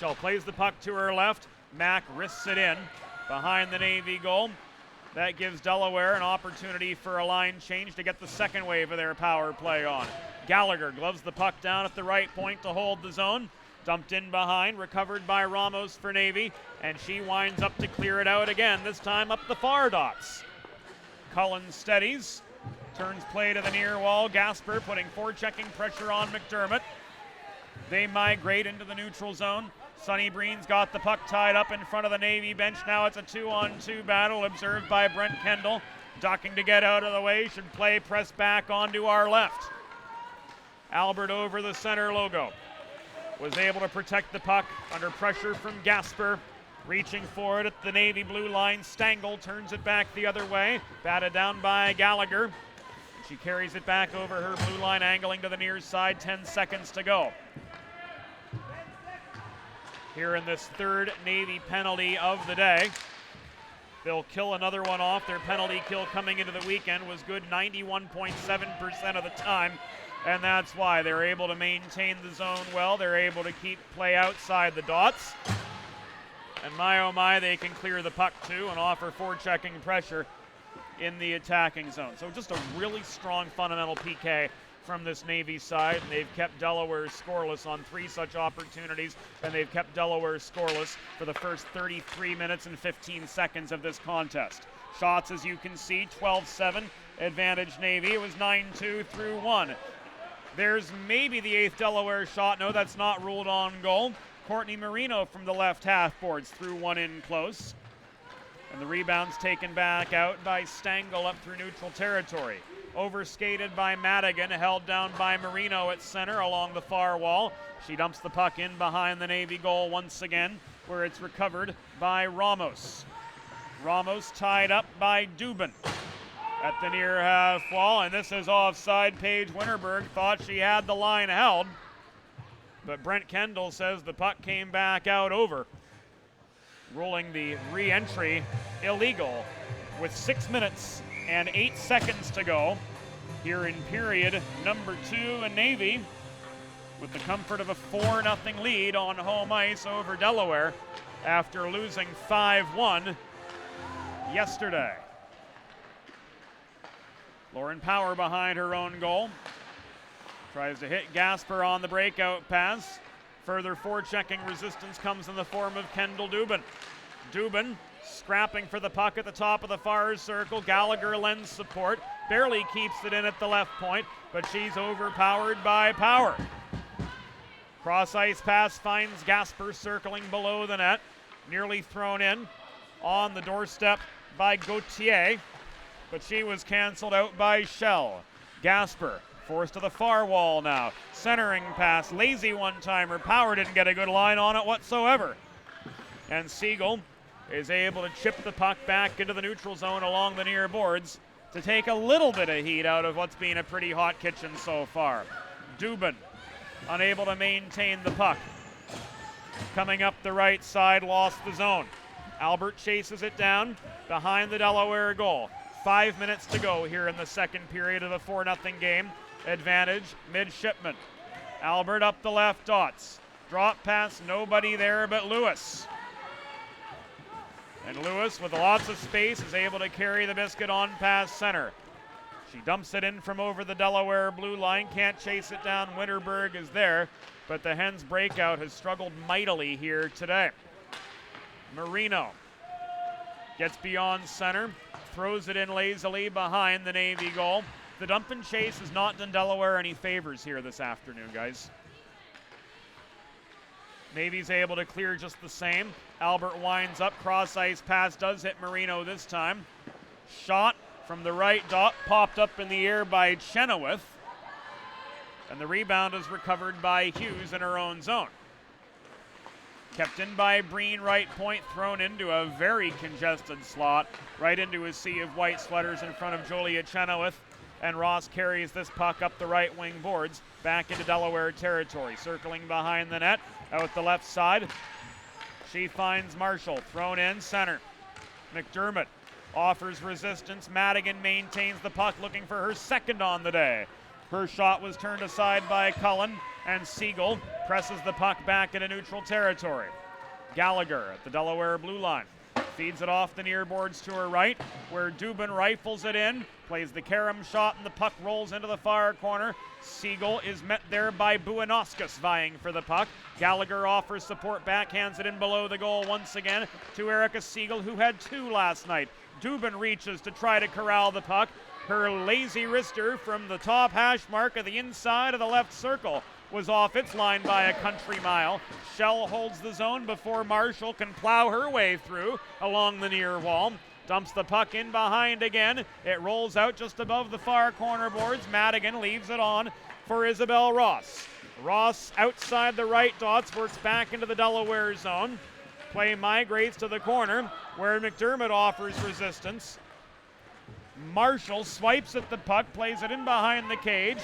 Shell plays the puck to her left. Mack wrists it in behind the Navy goal. That gives Delaware an opportunity for a line change to get the second wave of their power play on. Gallagher gloves the puck down at the right point to hold the zone. Dumped in behind, recovered by Ramos for Navy, and she winds up to clear it out again, this time up the far dots. Cullen steadies, turns play to the near wall. Gasper putting forechecking pressure on McDermott. They migrate into the neutral zone. Sonny Breen's got the puck tied up in front of the Navy bench. Now it's a 2-on-2 battle observed by Brent Kendall. Ducking to get out of the way, should play press back onto our left. Albert over the center logo. Was able to protect the puck under pressure from Gasper. Reaching for it at the Navy blue line. Stangl turns it back the other way. Batted down by Gallagher. She carries it back over her blue line, angling to the near side. 10 seconds to go. Here in this third Navy penalty of the day. They'll kill another one off. Their penalty kill coming into the weekend was good 91.7% of the time. And that's why they're able to maintain the zone well. They're able to keep play outside the dots. And my oh my, they can clear the puck too and offer forechecking pressure in the attacking zone. So just a really strong fundamental PK from this Navy side, and they've kept Delaware scoreless on 3 such opportunities, and they've kept Delaware scoreless for the first 33 minutes and 15 seconds of this contest. Shots, as you can see, 12-7, advantage Navy. It was 9-2 through 1. There's maybe the 8th Delaware shot. No, that's not ruled on goal. Courtney Marino from the left half boards threw one in close. And the rebound's taken back out by Stangl up through neutral territory. Overskated by Madigan, held down by Marino at center along the far wall. She dumps the puck in behind the Navy goal once again, where it's recovered by Ramos. Ramos tied up by Dubin at the near half wall, and this is offside. Paige Winterberg thought she had the line held, but Brent Kendall says the puck came back out over, ruling the re-entry illegal with 6 minutes and 8 seconds to go here in period number 2, and Navy with the comfort of a 4-0 lead on home ice over Delaware after losing 5-1 yesterday. Lauren Power behind her own goal. Tries to hit Gasper on the breakout pass. Further forechecking resistance comes in the form of Kendall Dubin. Dubin scrapping for the puck at the top of the far circle. Gallagher lends support. Barely keeps it in at the left point, but she's overpowered by Power. Cross ice pass finds Gasper circling below the net. Nearly thrown in on the doorstep by Gauthier, but she was canceled out by Shell. Gasper forced to the far wall now. Centering pass, lazy one-timer. Power didn't get a good line on it whatsoever. And Siegel is able to chip the puck back into the neutral zone along the near boards to take a little bit of heat out of what's been a pretty hot kitchen so far. Dubin unable to maintain the puck. Coming up the right side, lost the zone. Albert chases it down behind the Delaware goal. 5 minutes to go here in the second period of a 4-0 game. Advantage midshipman. Albert up the left dots. Drop pass, nobody there but Lewis. And Lewis, with lots of space, is able to carry the biscuit on past center. She dumps it in from over the Delaware blue line, can't chase it down. Winterberg is there, but the Hens breakout has struggled mightily here today. Marino gets beyond center, throws it in lazily behind the Navy goal. The dump and chase has not done Delaware any favors here this afternoon, guys. Navy's able to clear just the same. Albert winds up, cross ice pass does hit Marino this time. Shot from the right dot, popped up in the air by Chenoweth. And the rebound is recovered by Hughes in her own zone. Kept in by Breen, right point, thrown into a very congested slot, right into a sea of white sweaters in front of Julia Chenoweth. And Ross carries this puck up the right wing boards, back into Delaware territory. Circling behind the net, out the left side. She finds Marshall, thrown in center. McDermott offers resistance. Madigan maintains the puck, looking for her second on the day. Her shot was turned aside by Cullen, and Siegel presses the puck back into neutral territory. Gallagher at the Delaware blue line. Feeds it off the near boards to her right, where Dubin rifles it in, plays the Karam shot, and the puck rolls into the far corner. Siegel is met there by Buenauskas vying for the puck. Gallagher offers support, backhands it in below the goal once again to Erica Siegel, who had 2 last night. Dubin reaches to try to corral the puck. Her lazy wrister from the top hash mark of the inside of the left circle was off its line by a country mile. Shell holds the zone before Marshall can plow her way through along the near wall. Dumps the puck in behind again. It rolls out just above the far corner boards. Madigan leaves it on for Isabel Ross. Ross outside the right dots, works back into the Delaware zone. Play migrates to the corner where McDermott offers resistance. Marshall swipes at the puck, plays it in behind the cage.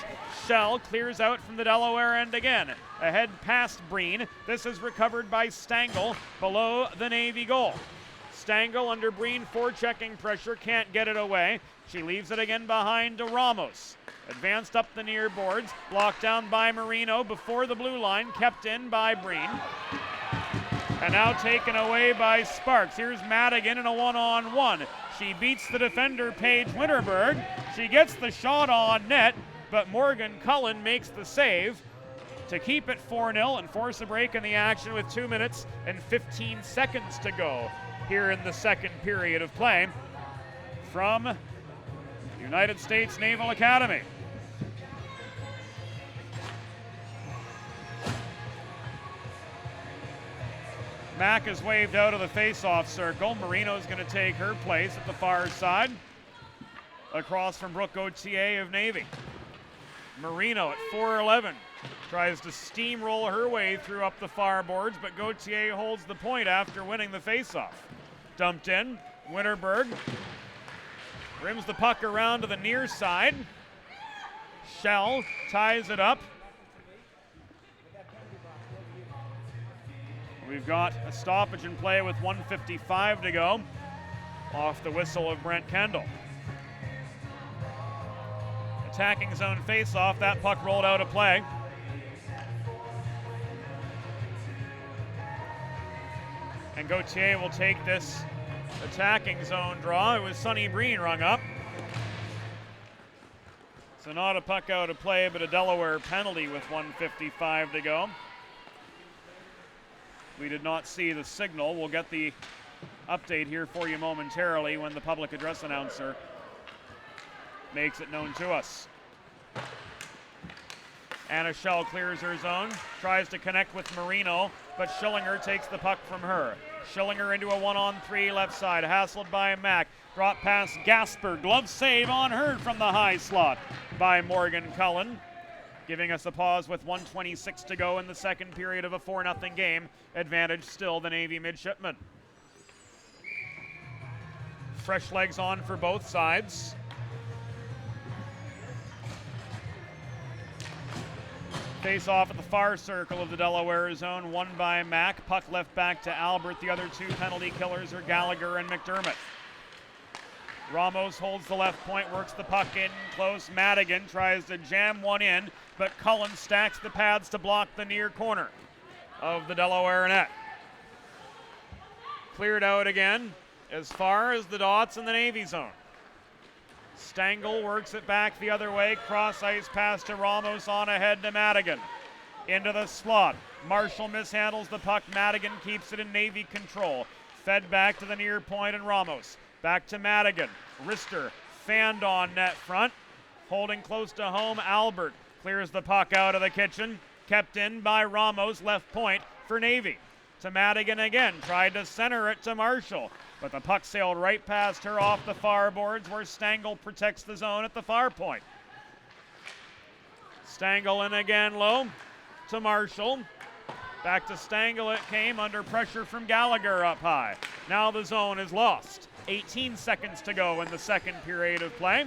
Shell clears out from the Delaware end again. Ahead past Breen. This is recovered by Stangl below the Navy goal. Stangl under Breen, forechecking pressure, can't get it away. She leaves it again behind to Ramos. Advanced up the near boards, blocked down by Marino before the blue line, kept in by Breen. And now taken away by Sparks. Here's Madigan in a one-on-one. She beats the defender, Paige Winterberg. She gets the shot on net, but Morgan Cullen makes the save to keep it 4-0 and force a break in the action with 2 minutes and 15 seconds to go here in the second period of play from United States Naval Academy. Mack is waved out of the face-off circle. Marino's going to take her place at the far side, across from Brooke Gauthier of Navy. Marino at 4'11", tries to steamroll her way through up the far boards, but Gauthier holds the point after winning the face-off. Dumped in, Winterberg rims the puck around to the near side. Shell ties it up. We've got a stoppage in play with 1:55 to go off the whistle of Brent Kendall. Attacking zone face-off, that puck rolled out of play. And Gauthier will take this attacking zone draw. It was Sonny Breen rung up. So not a puck out of play, but a Delaware penalty with 1:55 to go. We did not see the signal. We'll get the update here for you momentarily when the public address announcer makes it known to us. Anna Shell clears her zone, tries to connect with Marino, but Schillinger takes the puck from her. Schillinger into a 1-on-3 left side, hassled by Mack. Drop pass Gasper, glove save on her from the high slot by Morgan Cullen. Giving us a pause with 1:26 to go in the second period of a 4-0 game. Advantage still the Navy midshipmen. Fresh legs on for both sides. Face off at the far circle of the Delaware zone, won by Mack. Puck left back to Albert. The other two penalty killers are Gallagher and McDermott. Ramos holds the left point, works the puck in close. Madigan tries to jam one in, but Cullen stacks the pads to block the near corner of the Delaware net. Cleared out again as far as the dots in the Navy zone. Stengel works it back the other way. Cross ice pass to Ramos, on ahead to Madigan. Into the slot. Marshall mishandles the puck. Madigan keeps it in Navy control. Fed back to the near point and Ramos. Back to Madigan. Rister fanned on net front. Holding close to home, Albert clears the puck out of the kitchen. Kept in by Ramos, left point for Navy. To Madigan again, tried to center it to Marshall, but the puck sailed right past her off the far boards where Stengel protects the zone at the far point. Stengel in again low to Marshall. Back to Stengel it came under pressure from Gallagher up high. Now the zone is lost. 18 seconds to go in the second period of play.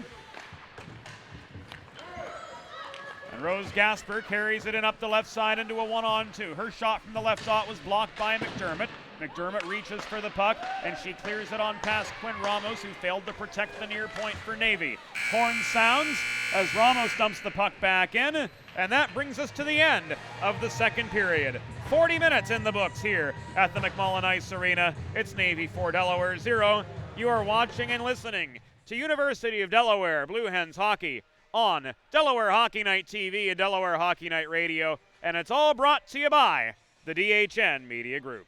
And Rose Gasper carries it in up the left side into a 1-on-2. Her shot from the left dot was blocked by McDermott. McDermott reaches for the puck, and she clears it on past Quinn Ramos, who failed to protect the near point for Navy. Horn sounds as Ramos dumps the puck back in, and that brings us to the end of the second period. 40 minutes in the books here at the McMullen Ice Arena. It's Navy 4, Delaware 0. You are watching and listening to University of Delaware Blue Hens Hockey on Delaware Hockey Night TV and Delaware Hockey Night Radio, and it's all brought to you by the DHN Media Group.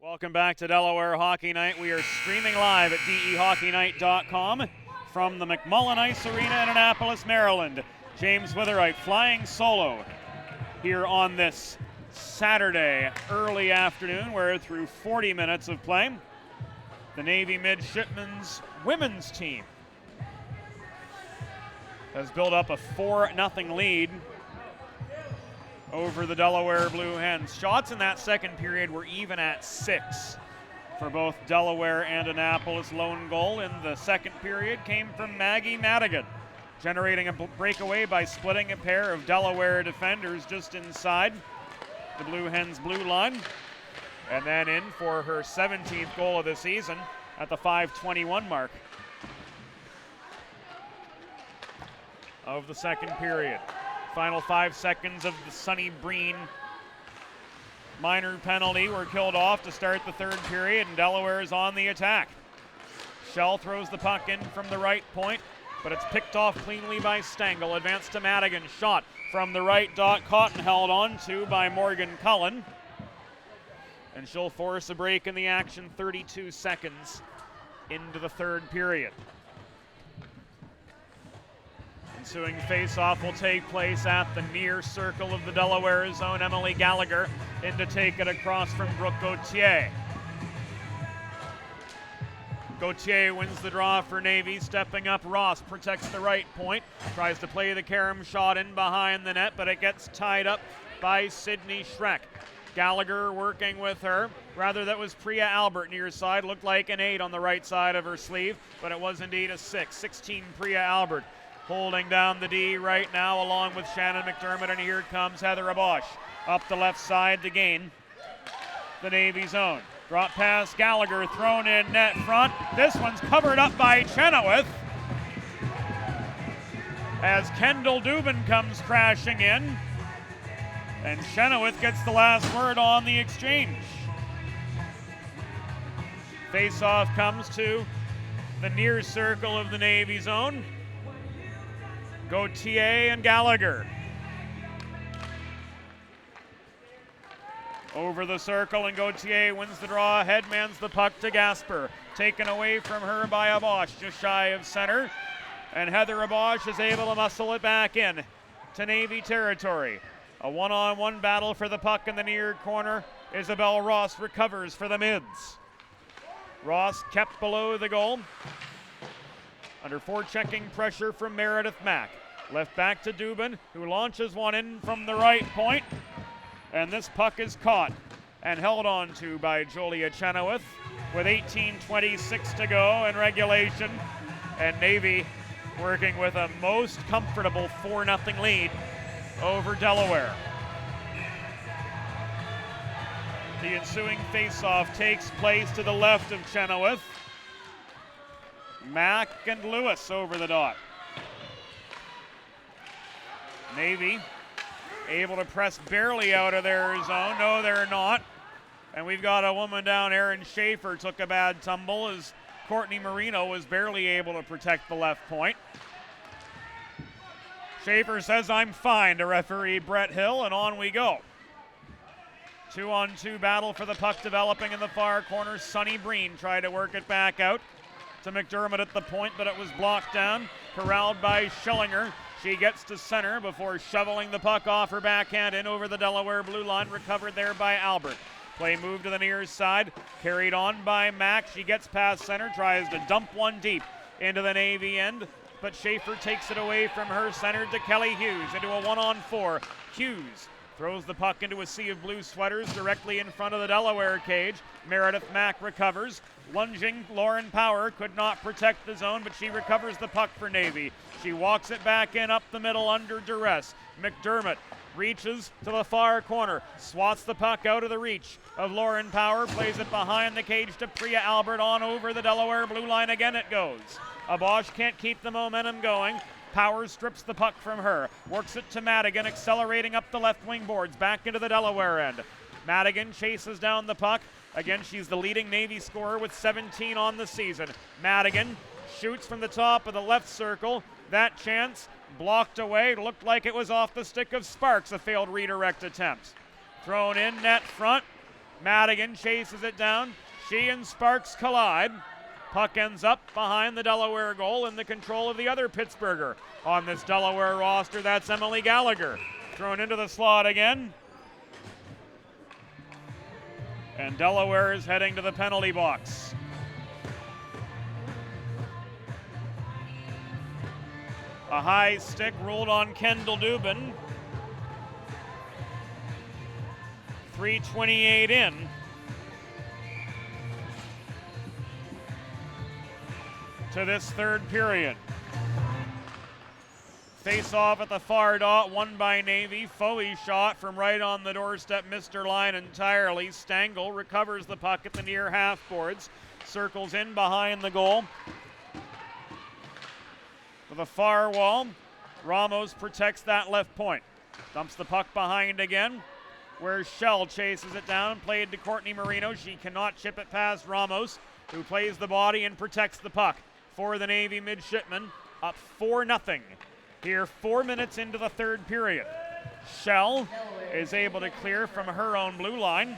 Welcome back to Delaware Hockey Night. We are streaming live at DEHockeyNight.com from the McMullen Ice Arena in Annapolis, Maryland. James Witherite flying solo here on this Saturday early afternoon, where through 40 minutes of play, the Navy Midshipmen's women's team has built up a 4-0 lead over the Delaware Blue Hens. Shots in that second period were even at 6 for both Delaware and Annapolis. Lone goal in the second period came from Maggie Madigan, generating a breakaway by splitting a pair of Delaware defenders just inside the Blue Hens' blue line, and then in for her 17th goal of the season at the 5:21 mark of the second period. Final 5 seconds of the Sunny Breen minor penalty were killed off to start the third period, and Delaware is on the attack. Shell throws the puck in from the right point, but it's picked off cleanly by Stengel. Advance to Madigan. Shot from the right dot. Caught and held on to by Morgan Cullen. And she'll force a break in the action 32 seconds into the third period. Ensuing face-off will take place at the near circle of the Delaware zone. Emily Gallagher in to take it across from Brooke Gauthier. Gauthier wins the draw for Navy. Stepping up, Ross protects the right point. Tries to play the carom shot in behind the net, but it gets tied up by Sydney Schreck. Gallagher working with her. Rather, that was Priya Albert near side. Looked like an 8 on the right side of her sleeve, but it was indeed a 6. 16 Priya Albert. Holding down the D right now along with Shannon McDermott, and here comes Heather Abosh up the left side to gain the Navy zone. Drop pass, Gallagher thrown in net front. This one's covered up by Chenoweth as Kendall Dubin comes crashing in, and Chenoweth gets the last word on the exchange. Face-off comes to the near circle of the Navy zone. Gauthier and Gallagher. Over the circle, and Gauthier wins the draw, headmans the puck to Gasper. Taken away from her by Abosh, just shy of center. And Heather Abosh is able to muscle it back in to Navy territory. A one-on-one battle for the puck in the near corner. Isabel Ross recovers for the Mids. Ross kept below the goal, under forechecking pressure from Meredith Mack. Left back to Dubin, who launches one in from the right point. And this puck is caught and held on to by Julia Chenoweth with 18:26 to go in regulation. And Navy working with a most comfortable 4-0 lead over Delaware. The ensuing face-off takes place to the left of Chenoweth. Mack and Lewis over the dot. Navy able to press barely out of their zone. No, they're not. And we've got a woman down. Erin Schaefer took a bad tumble as Courtney Marino was barely able to protect the left point. Schaefer says, "I'm fine," to referee Brett Hill, and on we go. 2-on-2 battle for the puck developing in the far corner. Sonny Breen tried to work it back out to McDermott at the point, but it was blocked down. Corralled by Schillinger. She gets to center before shoveling the puck off her backhand in over the Delaware blue line. Recovered there by Albert. Play move to the near side. Carried on by Mack. She gets past center. Tries to dump one deep into the Navy end. But Schaefer takes it away from her. Centered to Kelly Hughes into a 1-on-4. Hughes throws the puck into a sea of blue sweaters directly in front of the Delaware cage. Meredith Mack recovers. Lunging Lauren Power could not protect the zone, but she recovers the puck for Navy. She walks it back in up the middle under duress. McDermott reaches to the far corner, swats the puck out of the reach of Lauren Power, plays it behind the cage to Priya Albert on over the Delaware blue line. Again it goes. Abosh can't keep the momentum going. Power strips the puck from her, works it to Madigan, accelerating up the left wing boards, back into the Delaware end. Madigan chases down the puck. Again, she's the leading Navy scorer with 17 on the season. Madigan shoots from the top of the left circle. That chance blocked away. It looked like it was off the stick of Sparks, a failed redirect attempt. Thrown in net front. Madigan chases it down. She and Sparks collide. Puck ends up behind the Delaware goal in the control of the other Pittsburgher on this Delaware roster. That's Emily Gallagher. Thrown into the slot again. And Delaware is heading to the penalty box. A high stick ruled on Kendall Dubin. 3:28 in. To this third period. Face off at the far dot, won by Navy. Foley shot from right on the doorstep, missed her line entirely. Stangl recovers the puck at the near half boards, circles in behind the goal. To the far wall, Ramos protects that left point. Dumps the puck behind again, where Shell chases it down, played to Courtney Marino. She cannot chip it past Ramos, who plays the body and protects the puck for the Navy midshipmen. Up 4-0 here, 4 minutes into the third period. Shell is able to clear from her own blue line,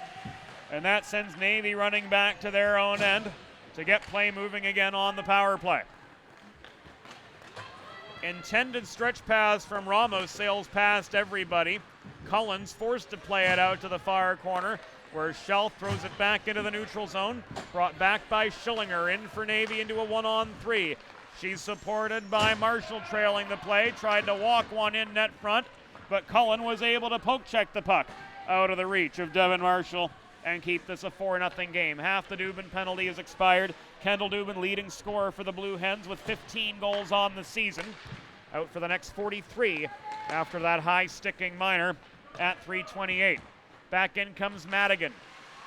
and that sends Navy running back to their own end to get play moving again on the power play. Intended stretch pass from Ramos sails past everybody. Cullens forced to play it out to the far corner, where Shell throws it back into the neutral zone. Brought back by Schillinger, in for Navy into a 1-on-3. She's supported by Marshall trailing the play. Tried to walk one in net front, but Cullen was able to poke check the puck out of the reach of Devin Marshall and keep this a 4-0 game. Half the Dubin penalty is expired. Kendall Dubin, leading scorer for the Blue Hens with 15 goals on the season. Out for the next 43 after that high sticking minor at 3:28. Back in comes Madigan.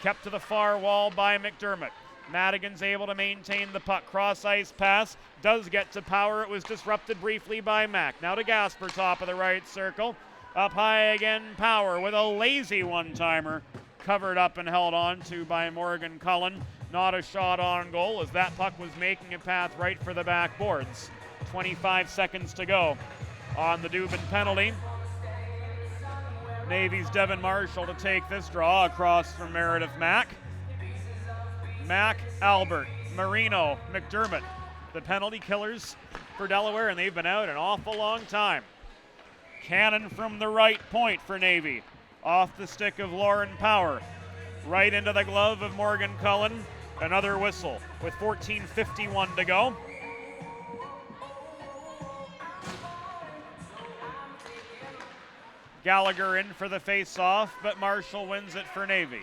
Kept to the far wall by McDermott. Madigan's able to maintain the puck. Cross ice pass. Does get to Power. It was disrupted briefly by Mack. Now to Gasper, top of the right circle. Up high again, Power with a lazy one-timer. Covered up and held on to by Morgan Cullen. Not a shot on goal as that puck was making a path right for the backboards. 25 seconds to go on the Dubin penalty. Navy's Devin Marshall to take this draw across from Meredith Mack. Mack, Albert, Marino, McDermott, the penalty killers for Delaware, and they've been out an awful long time. Cannon from the right point for Navy. Off the stick of Lauren Power. Right into the glove of Morgan Cullen. Another whistle with 14:51 to go. Gallagher in for the face-off, but Marshall wins it for Navy.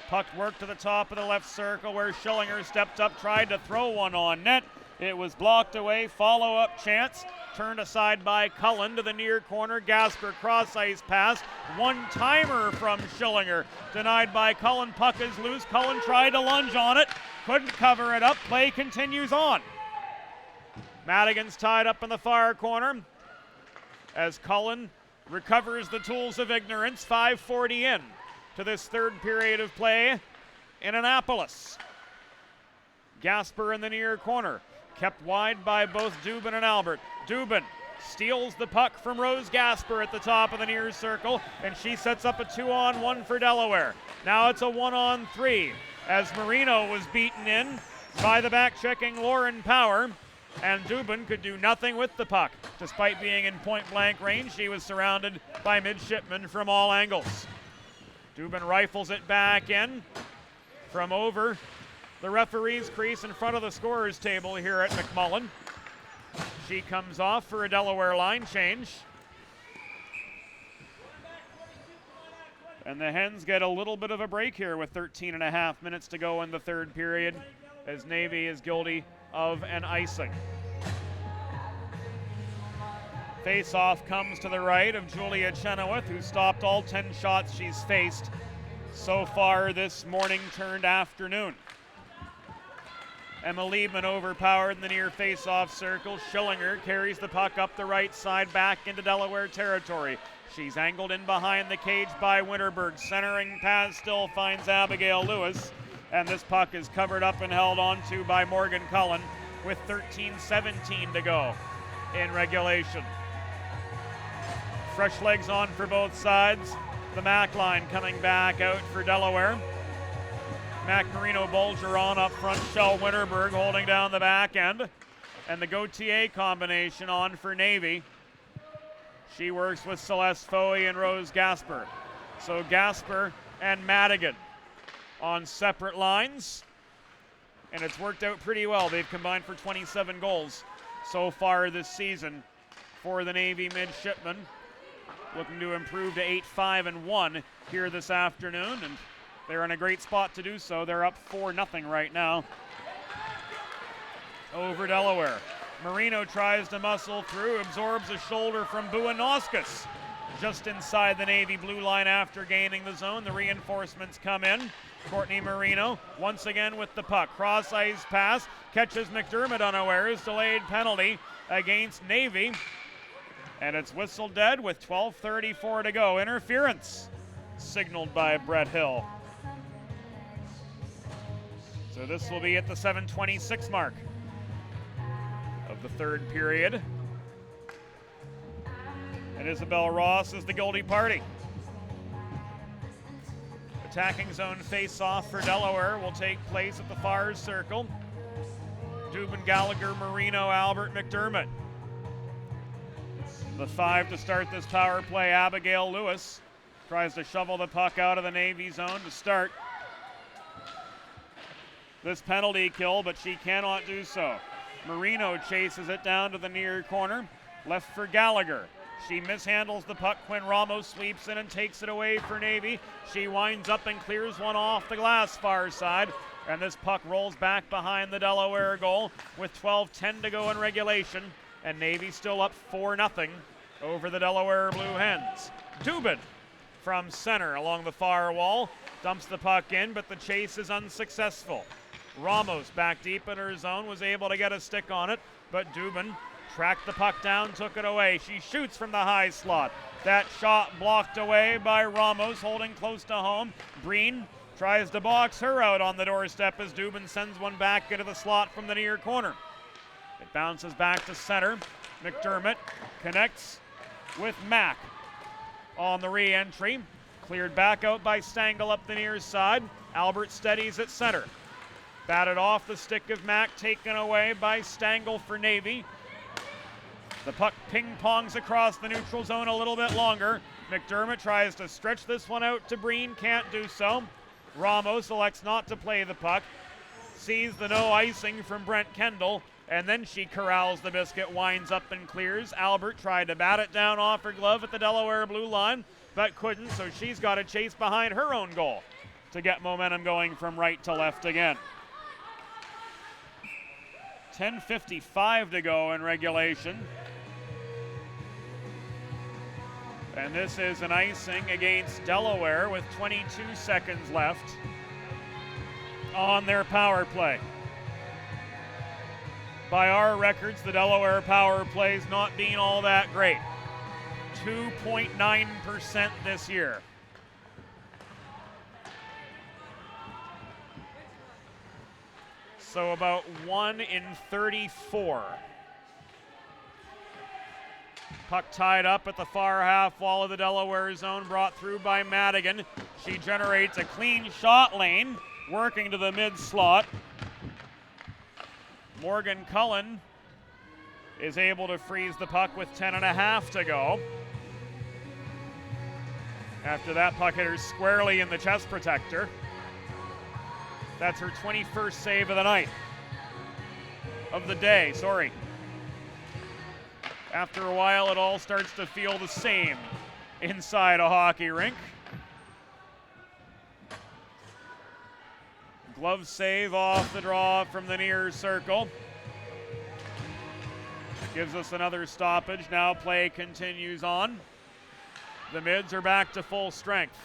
Puck work to the top of the left circle where Schillinger stepped up, tried to throw one on net. It was blocked away. Follow-up chance. Turned aside by Cullen to the near corner. Gasper cross-ice pass. One-timer from Schillinger. Denied by Cullen. Puck is loose. Cullen tried to lunge on it. Couldn't cover it up. Play continues on. Madigan's tied up in the far corner as Cullen recovers the tools of ignorance. 5:40 in to this third period of play in Annapolis. Gasper in the near corner. Kept wide by both Dubin and Albert. Dubin steals the puck from Rose Gasper at the top of the near circle, and she sets up a 2-on-1 for Delaware. Now it's a 1-on-3 as Marino was beaten in by the back-checking Lauren Power, and Dubin could do nothing with the puck. Despite being in point-blank range, she was surrounded by midshipmen from all angles. Dubin rifles it back in from over the referee's crease in front of the scorer's table here at McMullen. She comes off for a Delaware line change. And the Hens get a little bit of a break here with 13 and a half minutes to go in the third period as Navy is guilty of an icing. Face-off comes to the right of Julia Chenoweth, who stopped all 10 shots she's faced so far this morning turned afternoon. Emma Liebman overpowered in the near face-off circle. Schillinger carries the puck up the right side back into Delaware territory. She's angled in behind the cage by Winterberg. Centering pass still finds Abigail Lewis, and this puck is covered up and held onto by Morgan Cullen with 13:17 to go in regulation. Fresh legs on for both sides. The Mac line coming back out for Delaware. Mac Marino Bolgeron up front, Shell Winterberg holding down the back end. And the Gauthier combination on for Navy. She works with Celeste Foey and Rose Gasper. So Gasper and Madigan on separate lines. And it's worked out pretty well. They've combined for 27 goals so far this season for the Navy midshipmen. Looking to improve to 8-5-1 here this afternoon, and they're in a great spot to do so. They're up 4-0 right now over Delaware. Marino tries to muscle through, absorbs a shoulder from Buenauskas just inside the Navy blue line after gaining the zone. The reinforcements come in. Courtney Marino once again with the puck. Cross ice pass, catches McDermott unawares, delayed penalty against Navy. And it's whistled dead with 12:34 to go. Interference signaled by Brett Hill. So this will be at the 7:26 mark of the third period. And Isabel Ross is the guilty party. Attacking zone face-off for Delaware will take place at the far circle. Dubin, Gallagher, Marino, Albert, McDermott. The 5 to start this power play. Abigail Lewis tries to shovel the puck out of the Navy zone to start this penalty kill, but she cannot do so. Marino chases it down to the near corner, left for Gallagher. She mishandles the puck. Quinn Ramos sweeps in and takes it away for Navy. She winds up and clears one off the glass far side, and this puck rolls back behind the Delaware goal with 12:10 to go in regulation. And Navy still up 4-0 over the Delaware Blue Hens. Dubin from center along the far wall dumps the puck in, but the chase is unsuccessful. Ramos back deep in her zone was able to get a stick on it, but Dubin tracked the puck down, took it away. She shoots from the high slot. That shot blocked away by Ramos, holding close to home. Breen tries to box her out on the doorstep as Dubin sends one back into the slot from the near corner. It bounces back to center. McDermott connects with Mack on the re-entry. Cleared back out by Stangl up the near side. Albert steadies at center. Batted off the stick of Mack, taken away by Stangl for Navy. The puck ping-pongs across the neutral zone a little bit longer. McDermott tries to stretch this one out to Breen, can't do so. Ramos elects not to play the puck. Sees the no icing from Brent Kendall, and then she corrals the biscuit, winds up and clears. Albert tried to bat it down off her glove at the Delaware blue line, but couldn't, so she's got to chase behind her own goal to get momentum going from right to left again. 10:55 to go in regulation. And this is an icing against Delaware with 22 seconds left on their power play. By our records, the Delaware power play's not been all that great. 2.9% this year. So about 1 in 34. Puck tied up at the far half wall of the Delaware zone, brought through by Madigan. She generates a clean shot lane, working to the mid slot. Morgan Cullen is able to freeze the puck with 10.5 to go. After that, puck hit her squarely in the chest protector. That's her 21st save of the night. Of the day, sorry. After a while, it all starts to feel the same inside a hockey rink. Glove save off the draw from the near circle. Gives us another stoppage. Now play continues on. The mids are back to full strength.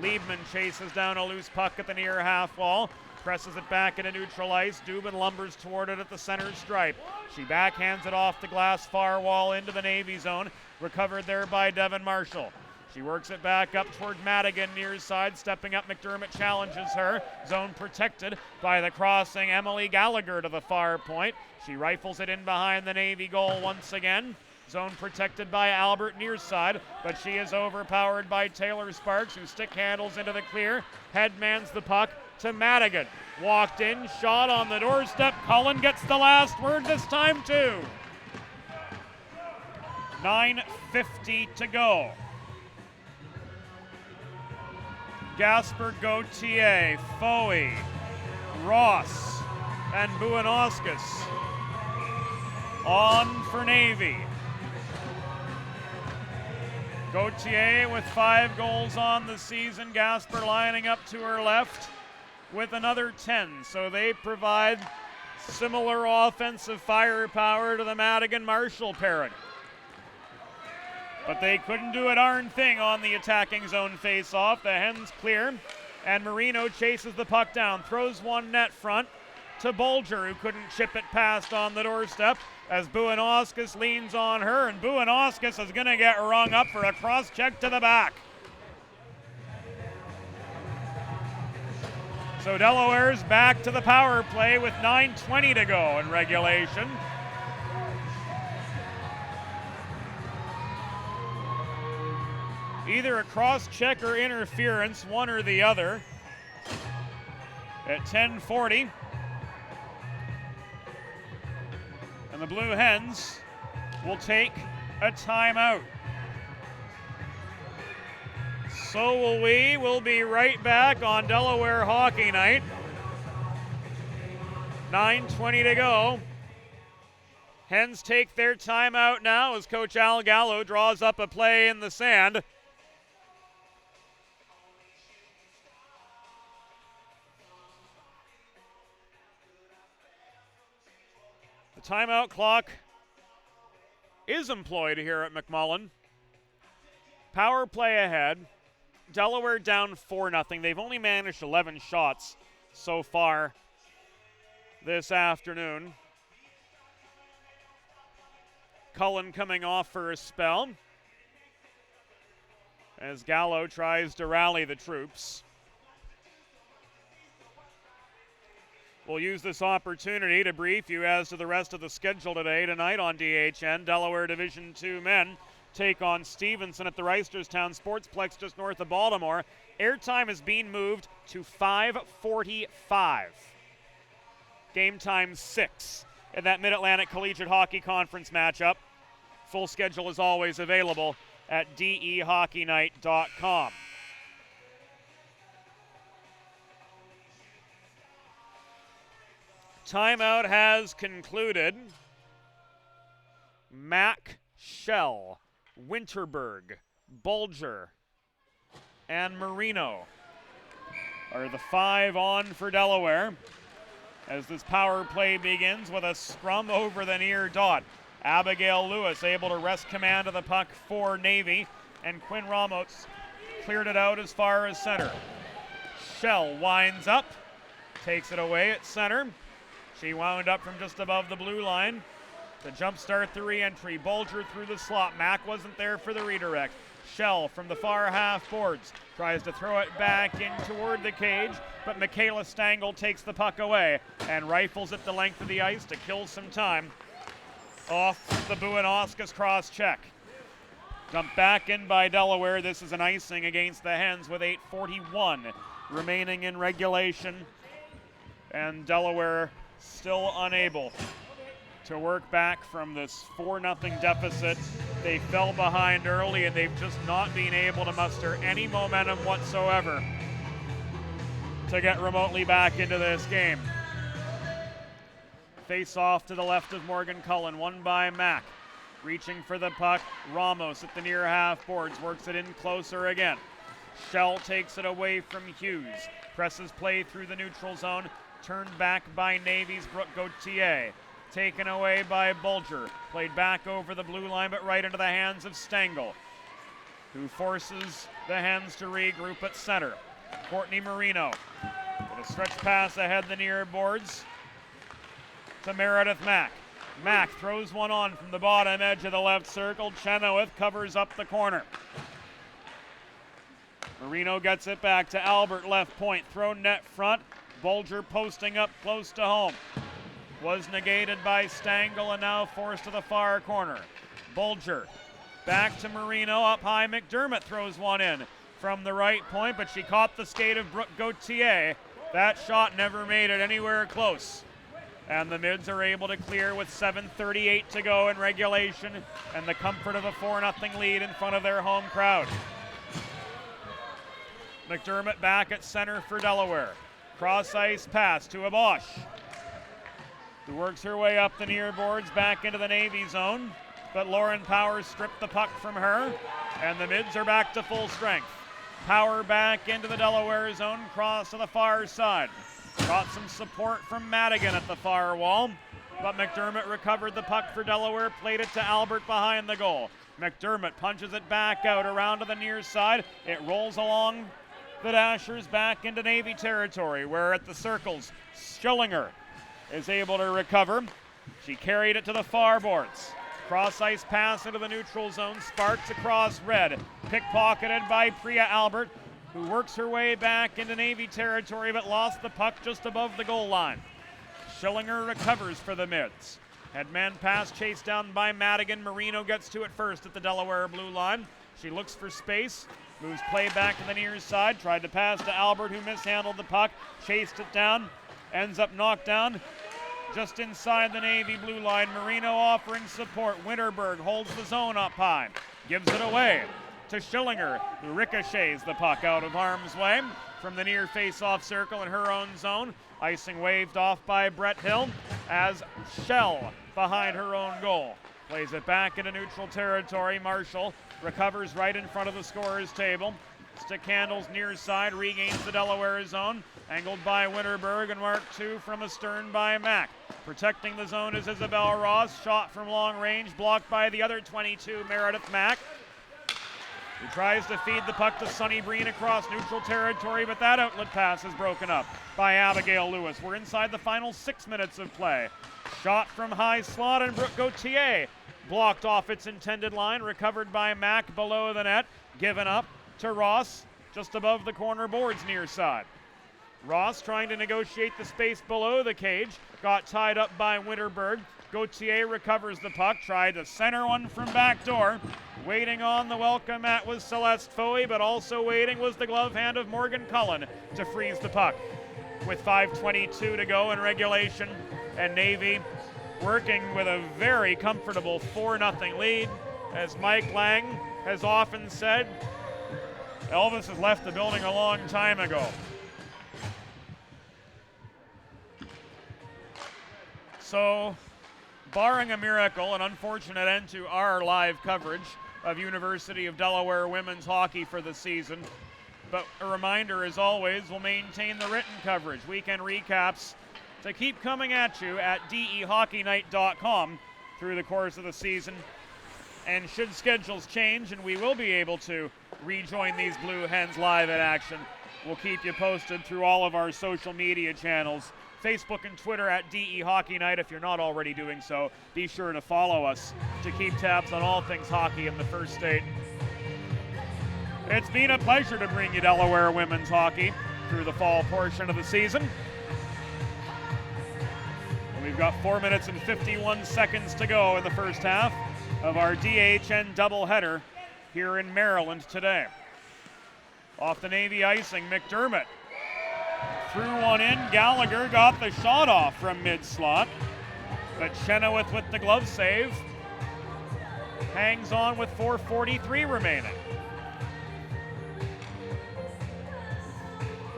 Liebman chases down a loose puck at the near half wall. Presses it back into neutral ice. Dubin lumbers toward it at the center stripe. She backhands it off the glass far wall into the Navy zone. Recovered there by Devin Marshall. She works it back up toward Madigan near side. Stepping up, McDermott challenges her. Zone protected by the crossing Emily Gallagher to the far point. She rifles it in behind the Navy goal once again. Zone protected by Albert near side, but she is overpowered by Taylor Sparks, who stick handles into the clear. Headmans the puck to Madigan. Walked in, shot on the doorstep. Cullen gets the last word this time too. 9:50 to go. Gasper, Gauthier, Foey, Ross, and Buenauskas on for Navy. Gauthier with 5 goals on the season. Gasper lining up to her left with another 10. So they provide similar offensive firepower to the Madigan-Marshall pairing. But they couldn't do a darn thing on the attacking zone face-off. The Hens clear, and Marino chases the puck down, throws one net front to Bolger, who couldn't chip it past on the doorstep as Buenauskas leans on her, and Buenauskas is going to get rung up for a cross-check to the back. So Delaware's back to the power play with 9:20 to go in regulation. Either a cross-check or interference, one or the other. At 10:40. And the Blue Hens will take a timeout. So will we. We'll be right back on Delaware Hockey Night. 9:20 to go. Hens take their timeout now as Coach Al Gallo draws up a play in the sand. The timeout clock is employed here at McMullen. Power play ahead. Delaware down 4-0. They've only managed 11 shots so far this afternoon. Cullen coming off for a spell as Gallo tries to rally the troops. We'll use this opportunity to brief you as to the rest of the schedule tonight on DHN. Delaware Division II men take on Stevenson at the Reisterstown Sportsplex just north of Baltimore. Airtime is being moved to 5:45. Game time 6 in that Mid-Atlantic Collegiate Hockey Conference matchup. Full schedule is always available at dehockeynight.com. Timeout has concluded. Mack, Shell, Winterberg, Bolger, and Marino are the 5 on for Delaware as this power play begins with a scrum over the near dot. Abigail Lewis able to wrest command of the puck for Navy, and Quinn Ramos cleared it out as far as center. Shell winds up, takes it away at center. She wound up from just above the blue line to jumpstart the re-entry. Bolger through the slot. Mack wasn't there for the redirect. Shell from the far half boards tries to throw it back in toward the cage, but Michaela Stangl takes the puck away and rifles it the length of the ice to kill some time off the Buenauskas cross check. Dumped back in by Delaware. This is an icing against the Hens with 8:41 remaining in regulation. And Delaware still unable to work back from this 4-0 deficit. They fell behind early and they've just not been able to muster any momentum whatsoever to get remotely back into this game. Face off to the left of Morgan Cullen, won by Mack. Reaching for the puck, Ramos at the near half boards, works it in closer again. Shell takes it away from Hughes, presses play through the neutral zone, turned back by Navy's Brooke Gauthier. Taken away by Bulger, played back over the blue line but right into the hands of Stengel, who forces the Hens to regroup at center. Courtney Marino with a stretch pass ahead the near boards to Meredith Mack. Mack throws one on from the bottom edge of the left circle. Chenoweth covers up the corner. Marino gets it back to Albert, left point, thrown net front. Bulger posting up close to home. Was negated by Stengel and now forced to the far corner. Bulger back to Marino, up high. McDermott throws one in from the right point, but she caught the skate of Brooke Gauthier. That shot never made it anywhere close. And the Mids are able to clear with 7:38 to go in regulation and the comfort of a 4-0 lead in front of their home crowd. McDermott back at center for Delaware. Cross ice pass to Abosh, who works her way up the near boards back into the Navy zone, but Lauren Powers stripped the puck from her, and the Mids are back to full strength. Power back into the Delaware zone, cross to the far side. Got some support from Madigan at the far wall, but McDermott recovered the puck for Delaware, played it to Albert behind the goal. McDermott punches it back out around to the near side. It rolls along the Dashers back into Navy territory, where at the circles, Schillinger is able to recover. She carried it to the far boards. Cross ice pass into the neutral zone, sparks across red. Pickpocketed by Priya Albert, who works her way back into Navy territory but lost the puck just above the goal line. Schillinger recovers for the Mids. Headman pass chased down by Madigan. Marino gets to it first at the Delaware blue line. She looks for space, moves play back to the near side, tried to pass to Albert, who mishandled the puck, chased it down, ends up knocked down just inside the Navy blue line. Marino offering support. Winterberg holds the zone up high, gives it away to Schillinger, who ricochets the puck out of harm's way from the near face-off circle in her own zone. Icing waved off by Brett Hill as Shell behind her own goal. Plays it back into neutral territory. Marshall recovers right in front of the scorer's table. Stick handles near side, regains the Delaware zone. Angled by Winterberg and marked two from astern by Mack. Protecting the zone is Isabel Ross. Shot from long range, blocked by the other 22, Meredith Mack, who tries to feed the puck to Sunny Breen across neutral territory, but that outlet pass is broken up by Abigail Lewis. We're inside the final 6 minutes of play. Shot from high slot and Brooke Gauthier blocked off its intended line, recovered by Mack below the net, given up to Ross just above the corner boards near side. Ross trying to negotiate the space below the cage, got tied up by Winterberg. Gauthier recovers the puck, tried to center one from backdoor. Waiting on the welcome mat was Celeste Foey, but also waiting was the glove hand of Morgan Cullen to freeze the puck. With 5:22 to go in regulation, and Navy working with a very comfortable 4-0 lead. As Mike Lang has often said, Elvis has left the building a long time ago. So, barring a miracle, an unfortunate end to our live coverage of University of Delaware women's hockey for the season. But a reminder, as always, we'll maintain the written coverage, weekend recaps, to keep coming at you at DEHockeyNight.com through the course of the season. And should schedules change and we will be able to rejoin these Blue Hens live at action, we'll keep you posted through all of our social media channels. Facebook and Twitter at DE Hockey Night. If you're not already doing so, be sure to follow us to keep tabs on all things hockey in the First State. It's been a pleasure to bring you Delaware women's hockey through the fall portion of the season. And we've got 4 minutes and 51 seconds to go in the first half of our DHN doubleheader here in Maryland today. Off the Navy icing, McDermott threw one in. Gallagher got the shot off from mid-slot, but Chenoweth with the glove save hangs on with 4:43 remaining.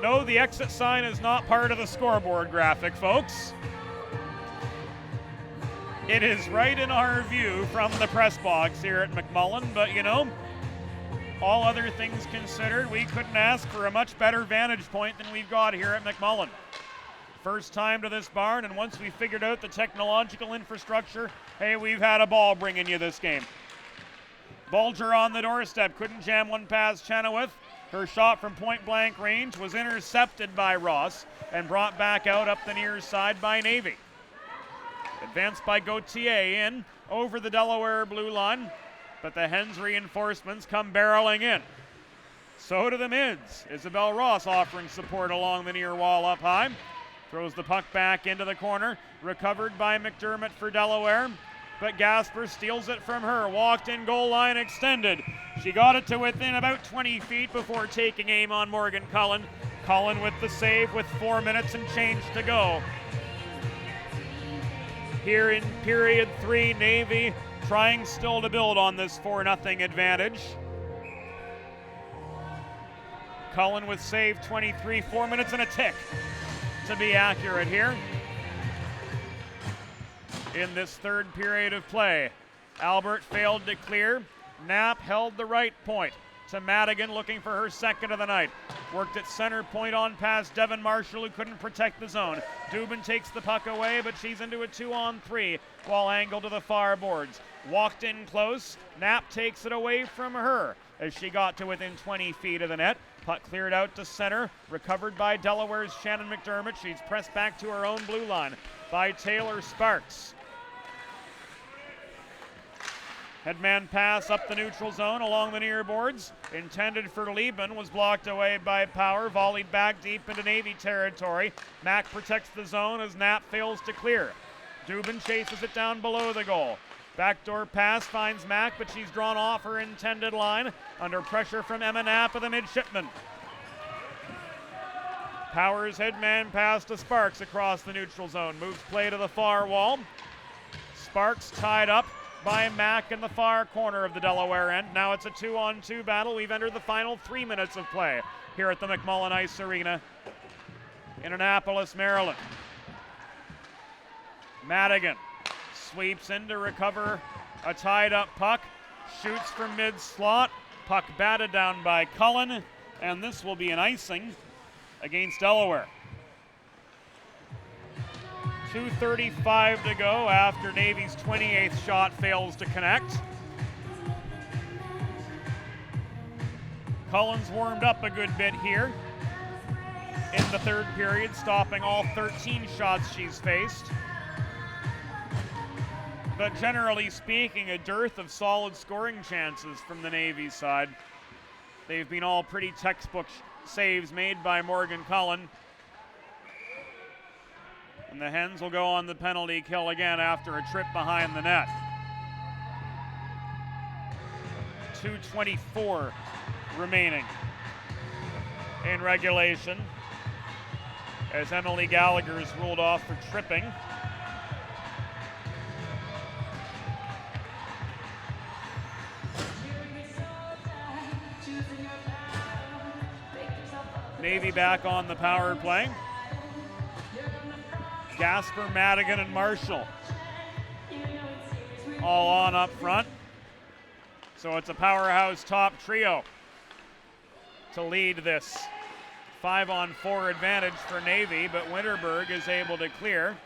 No, the exit sign is not part of the scoreboard graphic, folks. It is right in our view from the press box here at McMullen, but you know, all other things considered, we couldn't ask for a much better vantage point than we've got here at McMullen. First time to this barn, and once we figured out the technological infrastructure, hey, we've had a ball bringing you this game. Bulger on the doorstep, couldn't jam one past Chenoweth. Her shot from point blank range was intercepted by Ross and brought back out up the near side by Navy. Advanced by Gauthier in over the Delaware blue line, but the Hens reinforcements come barreling in. So do the mids. Isabel Ross offering support along the near wall up high. Throws the puck back into the corner, recovered by McDermott for Delaware, but Gasper steals it from her. Walked in, goal line extended. She got it to within about 20 feet before taking aim on Morgan Cullen. Cullen with the save with 4 minutes and change to go. Here in period 3, Navy trying still to build on this 4-0 advantage. Cullen with save 23, 4 minutes and a tick to be accurate here. In this third period of play, Albert failed to clear. Knapp held the right point to Madigan, looking for her second of the night. Worked at center point on past Devin Marshall, who couldn't protect the zone. Dubin takes the puck away, but she's into a 2-on-3 while angled to the far boards. Walked in close. Knapp takes it away from her as she got to within 20 feet of the net. Puck cleared out to center, recovered by Delaware's Shannon McDermott. She's pressed back to her own blue line by Taylor Sparks. Headman pass up the neutral zone along the near boards. Intended for Lieben, was blocked away by Power. Volleyed back deep into Navy territory. Mack protects the zone as Knapp fails to clear. Dubin chases it down below the goal. Backdoor pass finds Mack, but she's drawn off her intended line under pressure from Emma Knapp of the midshipman. Power's headman pass to Sparks across the neutral zone. Moves play to the far wall. Sparks tied up by Mack in the far corner of the Delaware end. Now it's a 2-on-2 battle. We've entered the final 3 minutes of play here at the McMullen Ice Arena in Annapolis, Maryland. Madigan sweeps in to recover a tied up puck. Shoots from mid-slot. Puck batted down by Cullen, and this will be an icing against Delaware. 2:35 to go after Navy's 28th shot fails to connect. Cullen's warmed up a good bit here in the third period, stopping all 13 shots she's faced. But generally speaking, a dearth of solid scoring chances from the Navy side. They've been all pretty textbook saves made by Morgan Cullen. And the Hens will go on the penalty kill again after a trip behind the net. 2:24 remaining in regulation as Emily Gallagher is ruled off for tripping. Navy back on the power play. Gasper, Madigan, and Marshall all on up front. So it's a powerhouse top trio to lead this 5-on-4 advantage for Navy, but Winterberg is able to clear.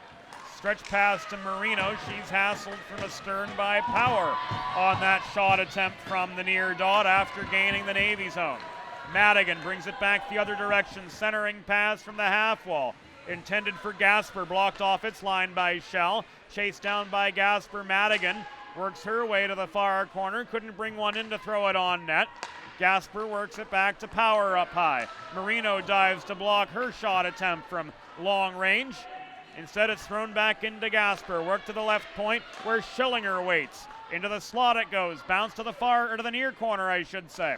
Stretch pass to Marino. She's hassled from the stern by Power on that shot attempt from the near dot after gaining the Navy zone. Madigan brings it back the other direction. Centering pass from the half wall. Intended for Gasper, blocked off its line by Shell. Chased down by Gasper. Madigan works her way to the far corner. Couldn't bring one in to throw it on net. Gasper works it back to Power up high. Marino dives to block her shot attempt from long range. Instead, it's thrown back into Gasper. Work to the left point where Schillinger waits. Into the slot it goes. Bounce to the far, or to the near corner, I should say.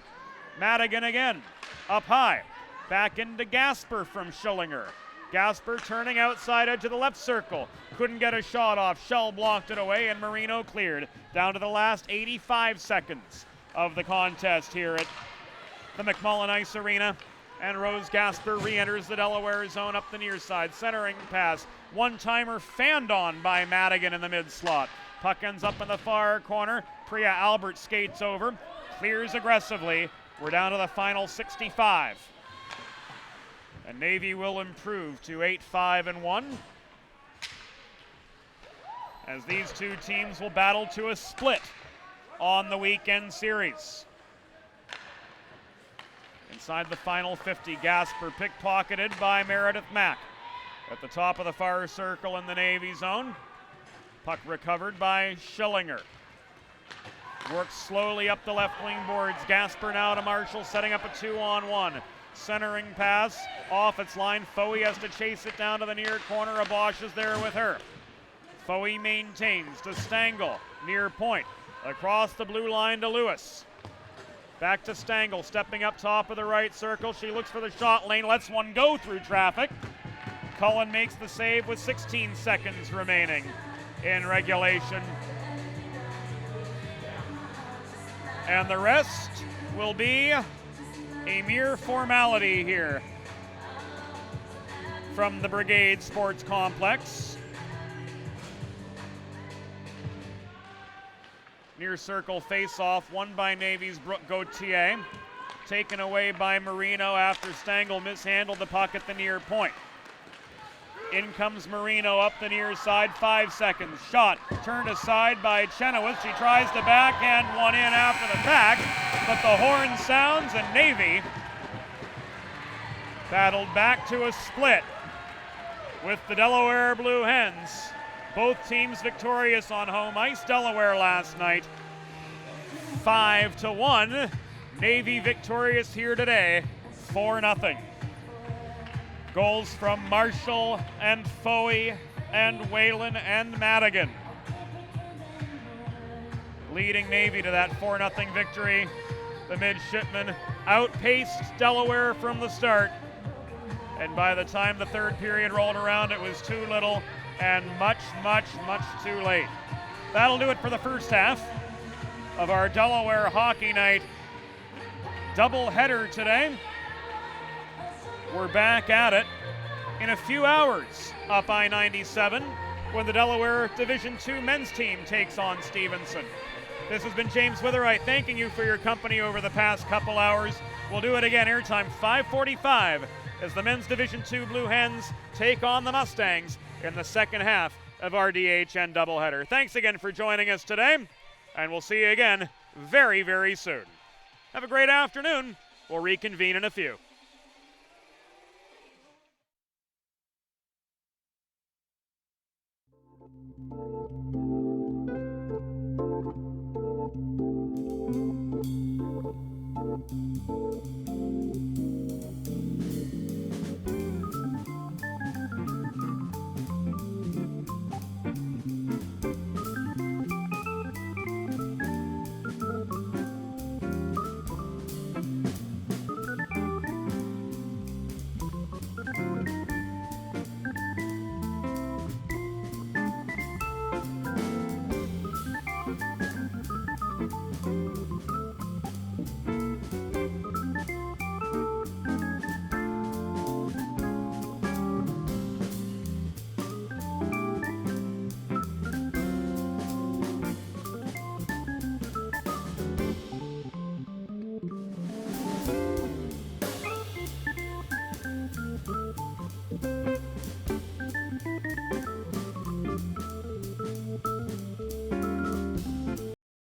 Madigan again. Up high. Back into Gasper from Schillinger. Gasper turning outside edge of the left circle. Couldn't get a shot off. Shell blocked it away, and Marino cleared. Down to the last 85 seconds of the contest here at the McMullen Ice Arena. And Rose Gasper re-enters the Delaware zone up the near side. Centering pass. One-timer fanned on by Madigan in the mid-slot. Puck ends up in the far corner. Priya Albert skates over. Clears aggressively. We're down to the final 65. And Navy will improve to 8-5-1. As these two teams will battle to a split on the weekend series. Inside the final 50, Gasper pickpocketed by Meredith Mack. At the top of the far circle in the Navy zone. Puck recovered by Schillinger. Works slowly up the left wing boards. Gasper now to Marshall, setting up a 2-on-1. Centering pass off its line. Foey has to chase it down to the near corner. Abosh is there with her. Foey maintains to Stangl, near point. Across the blue line to Lewis. Back to Stangl, stepping up top of the right circle. She looks for the shot lane, lets one go through traffic. Cullen makes the save with 16 seconds remaining in regulation. And the rest will be a mere formality here from the Brigade Sports Complex. Near circle face-off, won by Navy's Brooke Gauthier. Taken away by Marino after Stangl mishandled the puck at the near point. In comes Marino up the near side, 5 seconds. Shot turned aside by Chenoweth. She tries to backhand one in after the fact, but the horn sounds and Navy battled back to a split with the Delaware Blue Hens. Both teams victorious on home ice. Delaware last night, 5-1. Navy victorious here today, 4-0. Goals from Marshall and Foey and Whalen and Madigan. Leading Navy to that 4-0 victory. The midshipmen outpaced Delaware from the start. And by the time the third period rolled around, it was too little and much too late. That'll do it for the first half of our Delaware Hockey Night doubleheader today. We're back at it in a few hours up I-97 when the Delaware Division II men's team takes on Stevenson. This has been James Witherite thanking you for your company over the past couple hours. We'll do it again airtime 5:45 as the men's Division II Blue Hens take on the Mustangs in the second half of our DHN doubleheader. Thanks again for joining us today, and we'll see you again very soon. Have a great afternoon. We'll reconvene in a few.